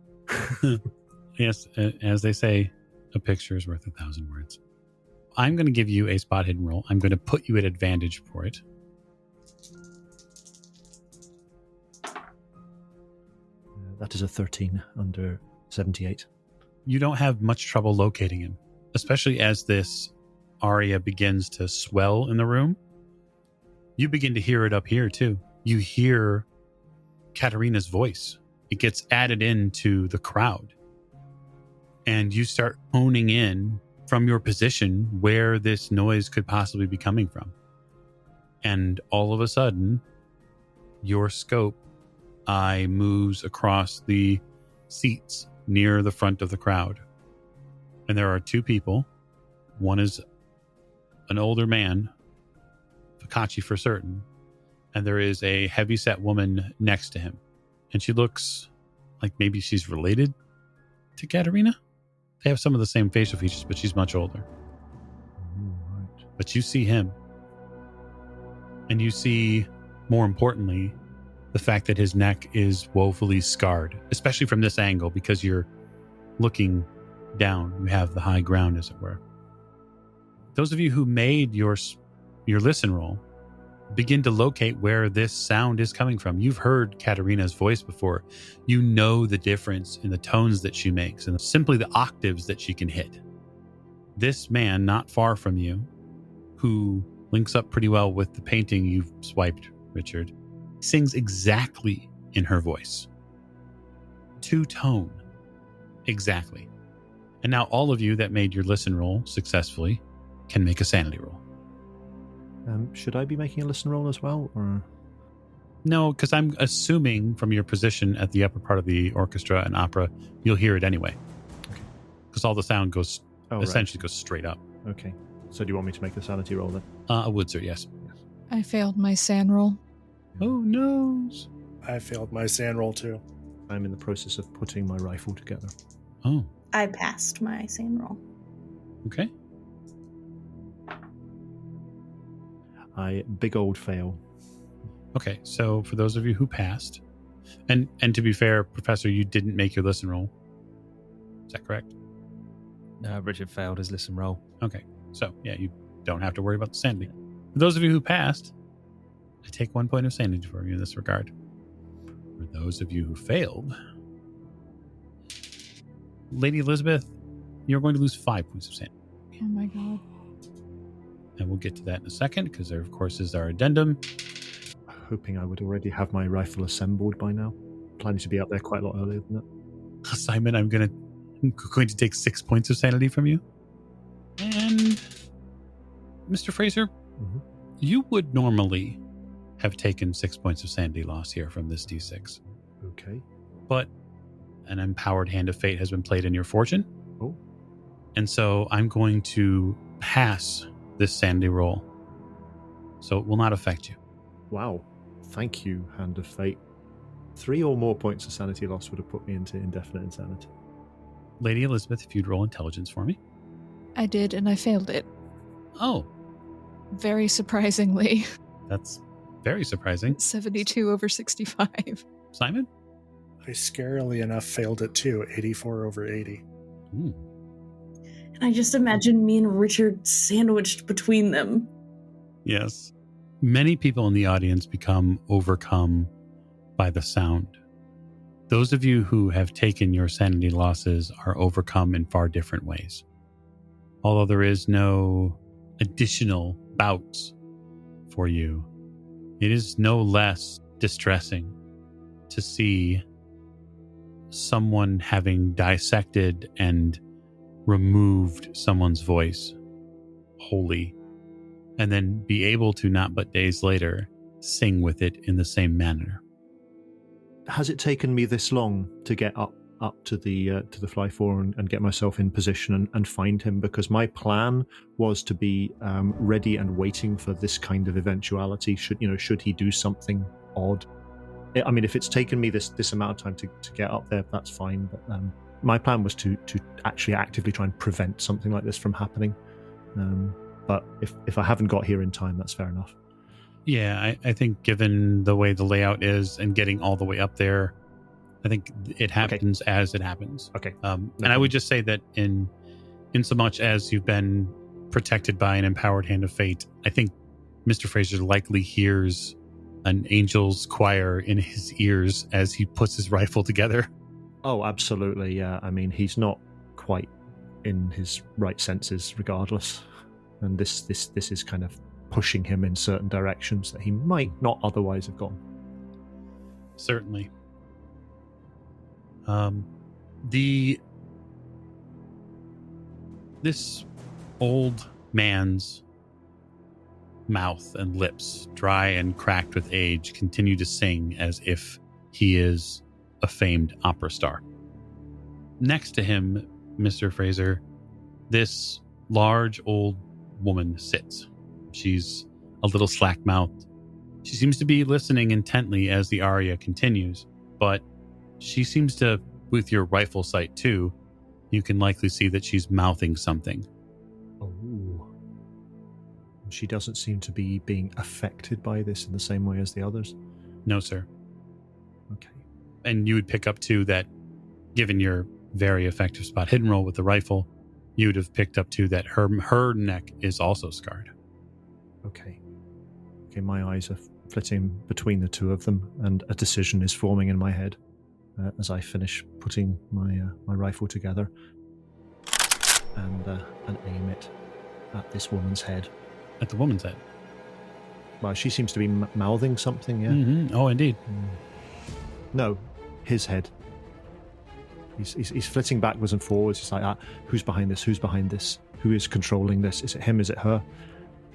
A: Yes, as they say, a picture is worth 1,000 words. I'm going to give you a spot hidden roll. I'm going to put you at advantage for it.
B: That is a 13 under 78.
A: You don't have much trouble locating him, especially as this aria begins to swell in the room. You begin to hear it up here, too. You hear Katerina's voice. It gets added into the crowd. And you start honing in from your position where this noise could possibly be coming from. And all of a sudden, your scope eye moves across the seats near the front of the crowd. And there are two people. One is an older man, Focacci for certain, and there is a heavyset woman next to him. And she looks like maybe she's related to Katerina. They have some of the same facial features, but she's much older.
B: Right.
A: But you see him. And you see, more importantly, the fact that his neck is woefully scarred, especially from this angle, because you're looking down. You have the high ground, as it were. Those of you who made your listen roll, begin to locate where this sound is coming from. You've heard Katerina's voice before. You know the difference in the tones that she makes and simply the octaves that she can hit. This man not far from you, who links up pretty well with the painting you've swiped, Richard, sings exactly in her voice. To tone. Exactly. And now all of you that made your listen roll successfully can make a sanity roll.
B: Should I be making a listen roll as well, or?
A: No, because I'm assuming from your position at the upper part of the orchestra and opera, you'll hear it anyway.
B: Okay.
A: Because all the sound goes essentially
B: right.
A: goes straight up.
B: Okay. So do you want me to make the sanity roll then?
A: I would, sir, yes.
C: I failed my SAN roll.
A: Oh, no.
D: I failed my sand roll too.
B: I'm in the process of putting my rifle together.
A: Oh,
E: I passed my sand roll.
A: okay.
B: I big old fail.
A: Okay, so for those of you who passed, and to be fair, Professor, you didn't make your listen roll. Is that correct?
F: No, Richard failed his listen roll.
A: Okay, so yeah, you don't have to worry about the sanity. For those of you who passed, I take 1 point of sanity for you in this regard. For those of you who failed, Lady Elizabeth, you're going to lose 5 points of sanity.
C: Oh my god.
A: And we'll get to that in a second, because there, of course, is our addendum.
B: Hoping I would already have my rifle assembled by now. Planning to be up there quite a lot earlier than that.
A: Simon, I'm going to take 6 points of sanity from you. And Mr. Fraser, you would normally have taken 6 points of sanity loss here from this D6.
B: Okay.
A: But an empowered hand of fate has been played in your fortune.
B: Oh.
A: And so I'm going to pass this sanity roll. So it will not affect you.
B: Wow. Thank you, Hand of Fate. 3 or more points of sanity loss would have put me into indefinite insanity.
A: Lady Elizabeth, if you'd roll intelligence for me.
C: I did, and I failed it.
A: Oh,
C: Very surprisingly.
A: that's very surprising.
C: 72 over 65.
A: Simon?
D: I scarily enough failed it too, 84 over 80.
A: Ooh.
E: And I just imagine me and Richard sandwiched between them.
A: Yes. Many people in the audience become overcome by the sound. Those of you who have taken your sanity losses are overcome in far different ways. Although there is no additional bouts for you, it is no less distressing to see someone having dissected and removed someone's voice wholly, and then be able to, not but days later, sing with it in the same manner.
B: Has it taken me this long to get up to the fly four and get myself in position and find him? Because my plan was to be ready and waiting for this kind of eventuality. Should he do something odd? I mean, if it's taken me this amount of time to get up there, that's fine. But my plan was to actually actively try and prevent something like this from happening. But if I haven't got here in time, that's fair enough.
A: Yeah, I think given the way the layout is and getting all the way up there, I think it happens as it happens.
B: Okay.
A: And I would just say that in so much as you've been protected by an empowered hand of fate, I think Mr. Fraser likely hears an angel's choir in his ears as he puts his rifle together.
B: Oh, absolutely. Yeah. I mean, he's not quite in his right senses, regardless, and this is kind of pushing him in certain directions that he might not otherwise have gone.
A: Certainly. This old man's mouth and lips, dry and cracked with age, continue to sing as if he is a famed opera star. Next to him, Mr. Fraser, this large old woman sits. She's a little slack-mouthed. She seems to be listening intently as the aria continues, but she seems to, with your rifle sight too, you can likely see that she's mouthing something.
B: Oh. She doesn't seem to be being affected by this in the same way as the others?
A: No, sir.
B: Okay.
A: And you would pick up too that, given your very effective spot hidden roll with the rifle, you would have picked up too that her neck is also scarred.
B: Okay. Okay, my eyes are flitting between the two of them, and a decision is forming in my head as I finish putting my rifle together and aim it at this woman's head.
A: At the woman's head.
B: Well, she seems to be mouthing something, yeah?
A: Mm-hmm. Oh, indeed.
B: No, his head. He's flitting backwards and forwards. He's like, who's behind this? Who's behind this? Who is controlling this? Is it him? Is it her?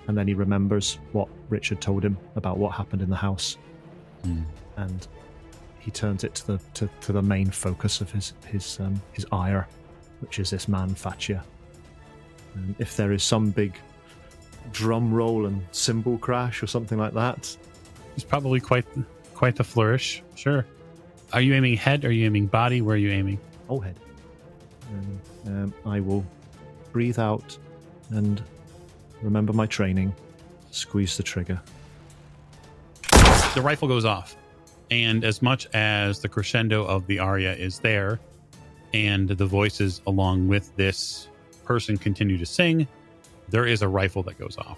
B: And then he remembers what Richard told him about what happened in the house. And he turns it to the main focus of his ire, which is this man Fatchia. And if there is some big drum roll and cymbal crash or something like that,
A: it's probably quite the flourish. Sure. Are you aiming head? Are you aiming body? Where are you aiming?
B: Oh, head. And I will breathe out and remember my training. Squeeze the trigger.
A: The rifle goes off. And as much as the crescendo of the aria is there, and the voices along with this person continue to sing, there is a rifle that goes off.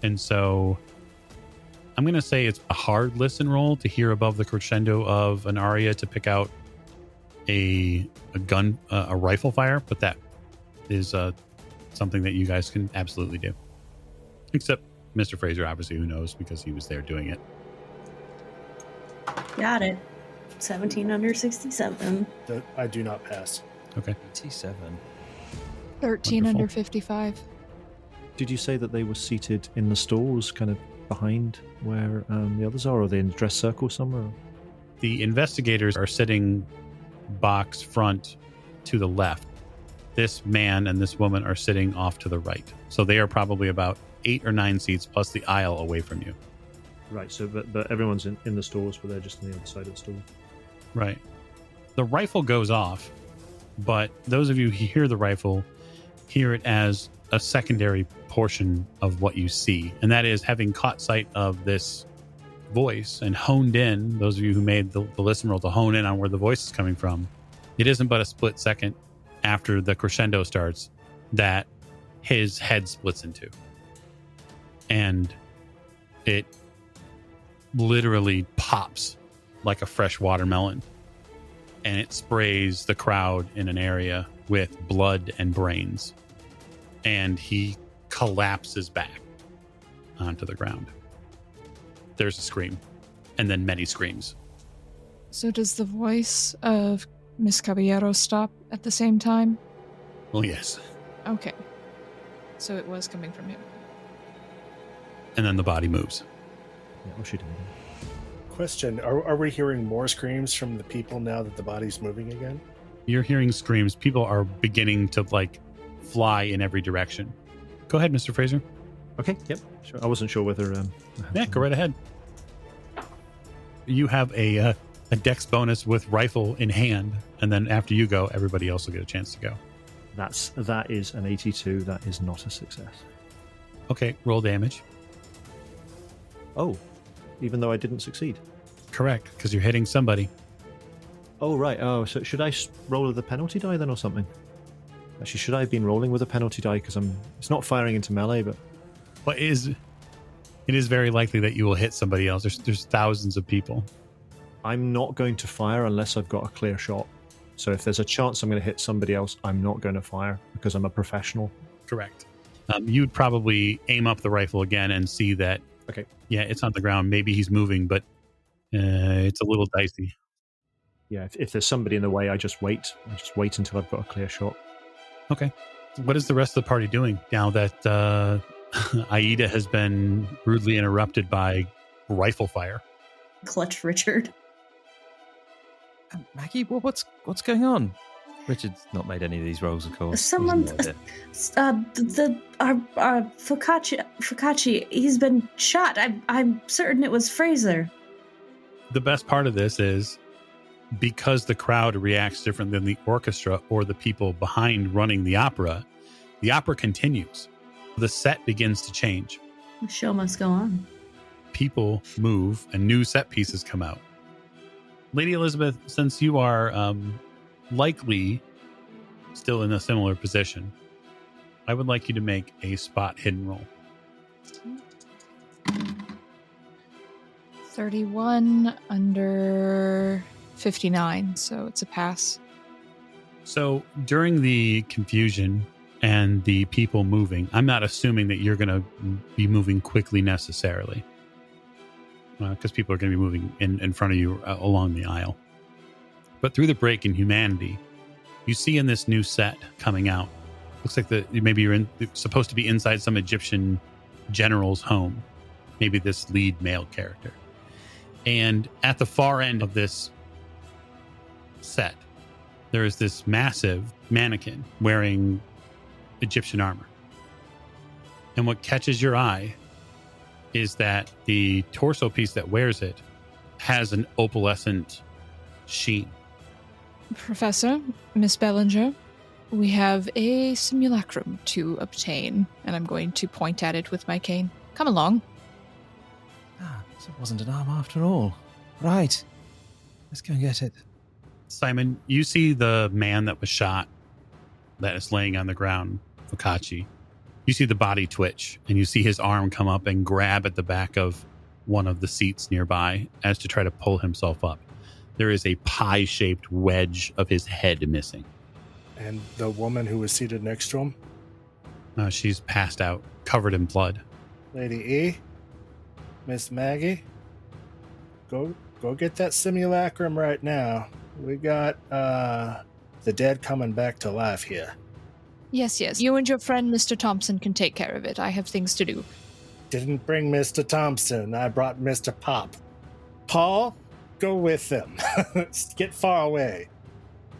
A: And so I'm going to say it's a hard listen roll to hear above the crescendo of an aria to pick out a rifle fire, but that is something that you guys can absolutely do. Except Mr. Fraser, obviously, who knows because he was there doing it.
E: Got it. 17 under 67.
D: I do not pass.
A: Okay.
F: 87.
C: 13
A: Wonderful.
C: under 55.
B: Did you say that they were seated in the stalls, kind of behind where the others are? Or are they in a dress circle somewhere?
A: The investigators are sitting box front to the left. This man and this woman are sitting off to the right. So they are probably about 8 or 9 seats plus the aisle away from you.
B: Right, so but everyone's in the stalls, but they're just on the other side of the stall.
A: Right. The rifle goes off, but those of you who hear the rifle hear it as a secondary portion of what you see. And that is, having caught sight of this voice and honed in, those of you who made the listen roll to hone in on where the voice is coming from, it isn't but a split second after the crescendo starts that his head splits in two. And it literally pops like a fresh watermelon, and it sprays the crowd in an area with blood and brains, and he collapses back onto the ground. There's a scream, and then many screams.
C: So does the voice of Miss Caballero stop at the same time?
A: Well, yes.
C: Okay. So it was coming from him.
A: And then the body moves.
B: Yeah, I'll shoot him again.
D: Question, are we hearing more screams from the people now that the body's moving again?
A: You're hearing screams. People are beginning to fly in every direction. Go ahead, Mr. Fraser.
B: Okay, yep, sure. I wasn't sure whether...
A: Yeah, go right ahead. You have a dex bonus with rifle in hand, and then after you go, everybody else will get a chance to go.
B: That is an 82. That is not a success.
A: Okay, roll damage.
B: Oh, even though I didn't succeed.
A: Correct, because you're hitting somebody.
B: Oh, right. Oh, so should I roll with a penalty die then or something? Actually, should I have been rolling with a penalty die? Because it's not firing into melee, but...
A: But it is very likely that you will hit somebody else. There's thousands of people.
B: I'm not going to fire unless I've got a clear shot. So if there's a chance I'm going to hit somebody else, I'm not going to fire because I'm a professional.
A: Correct. You'd probably aim up the rifle again and see that,
B: okay,
A: yeah, it's on the ground. Maybe he's moving, but it's a little dicey.
B: Yeah, if there's somebody in the way, I just wait. I just wait until I've got a clear shot.
A: Okay. What is the rest of the party doing now that Aida has been rudely interrupted by rifle fire?
E: Clutch Richard.
F: Maggie, what's going on? Richard's not made any of these rolls, of course.
E: Someone, our Focacci, he's been shot. I'm certain it was Fraser.
A: The best part of this is because the crowd reacts different than the orchestra or the people behind running the opera continues. The set begins to change.
E: The show must go on.
A: People move and new set pieces come out. Lady Elizabeth, since you are likely still in a similar position, I would like you to make a spot hidden roll.
C: 31 under 59, so it's a pass.
A: So during the confusion and the people moving, I'm not assuming that you're going to be moving quickly necessarily, because people are going to be moving in front of you along the aisle. But through the break in humanity, you see in this new set coming out, looks like maybe you're supposed to be inside some Egyptian general's home, maybe this lead male character. And at the far end of this set, there is this massive mannequin wearing Egyptian armor. And what catches your eye is that the torso piece that wears it has an opalescent sheen.
C: Professor, Miss Bellinger, we have a simulacrum to obtain, and I'm going to point at it with my cane. Come along.
F: So it wasn't an arm after all. Right. Let's go and get it.
A: Simon, you see the man that was shot that is laying on the ground, Focacci. You see the body twitch, and you see his arm come up and grab at the back of one of the seats nearby as to try to pull himself up. There is a pie-shaped wedge of his head missing.
D: And the woman who was seated next to him?
A: She's passed out, covered in blood.
D: Lady E? Miss Maggie? Go get that simulacrum right now. We got the dead coming back to life here.
C: Yes. You and your friend, Mr. Thompson, can take care of it. I have things to do.
D: Didn't bring Mr. Thompson. I brought Mr. Pop. Paul, go with them. Get far away.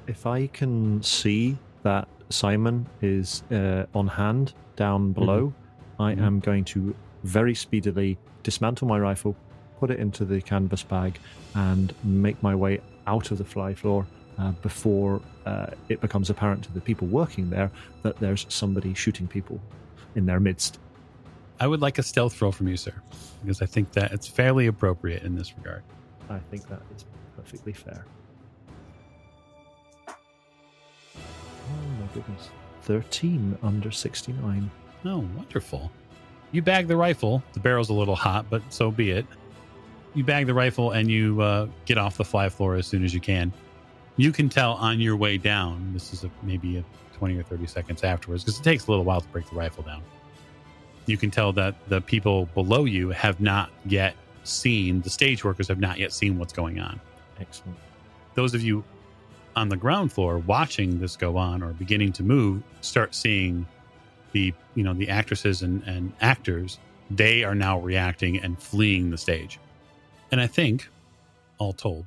B: If I can see that Simon is on hand down below, I am going to very speedily dismantle my rifle, put it into the canvas bag, and make my way out of the fly floor before it becomes apparent to the people working there that there's somebody shooting people in their midst.
A: I would like a stealth roll from you, sir, because I think that it's fairly appropriate in this regard.
B: I think that is perfectly fair. Oh my goodness. 13 under 69.
A: Oh, wonderful. You bag the rifle. The barrel's a little hot, but so be it. You bag the rifle and you get off the fly floor as soon as you can. You can tell on your way down, this is maybe 20 or 30 seconds afterwards, because it takes a little while to break the rifle down. You can tell that the people below you have not yet seen, the stage workers have not yet seen what's going on.
B: Excellent.
A: Those of you on the ground floor watching this go on or beginning to move start seeing the actresses and actors. They are now reacting and fleeing the stage. And I think, all told,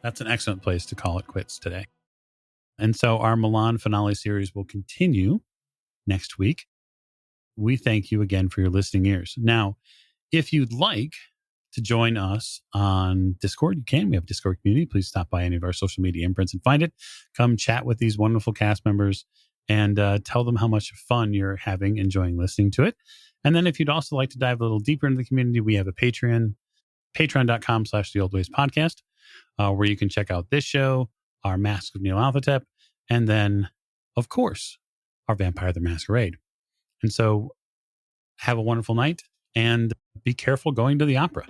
A: that's an excellent place to call it quits today. And so our Milan finale series will continue next week. We thank you again for your listening ears. Now, if you'd like to join us on Discord, you can. We have a Discord community. Please stop by any of our social media imprints and find it. Come chat with these wonderful cast members and tell them how much fun you're having enjoying listening to it. And then if you'd also like to dive a little deeper into the community, we have a Patreon, patreon.com/theoldwayspodcast, where you can check out this show, our Mask of Neil Alphatep, and then, of course, our Vampire the Masquerade. And so have a wonderful night and be careful going to the opera.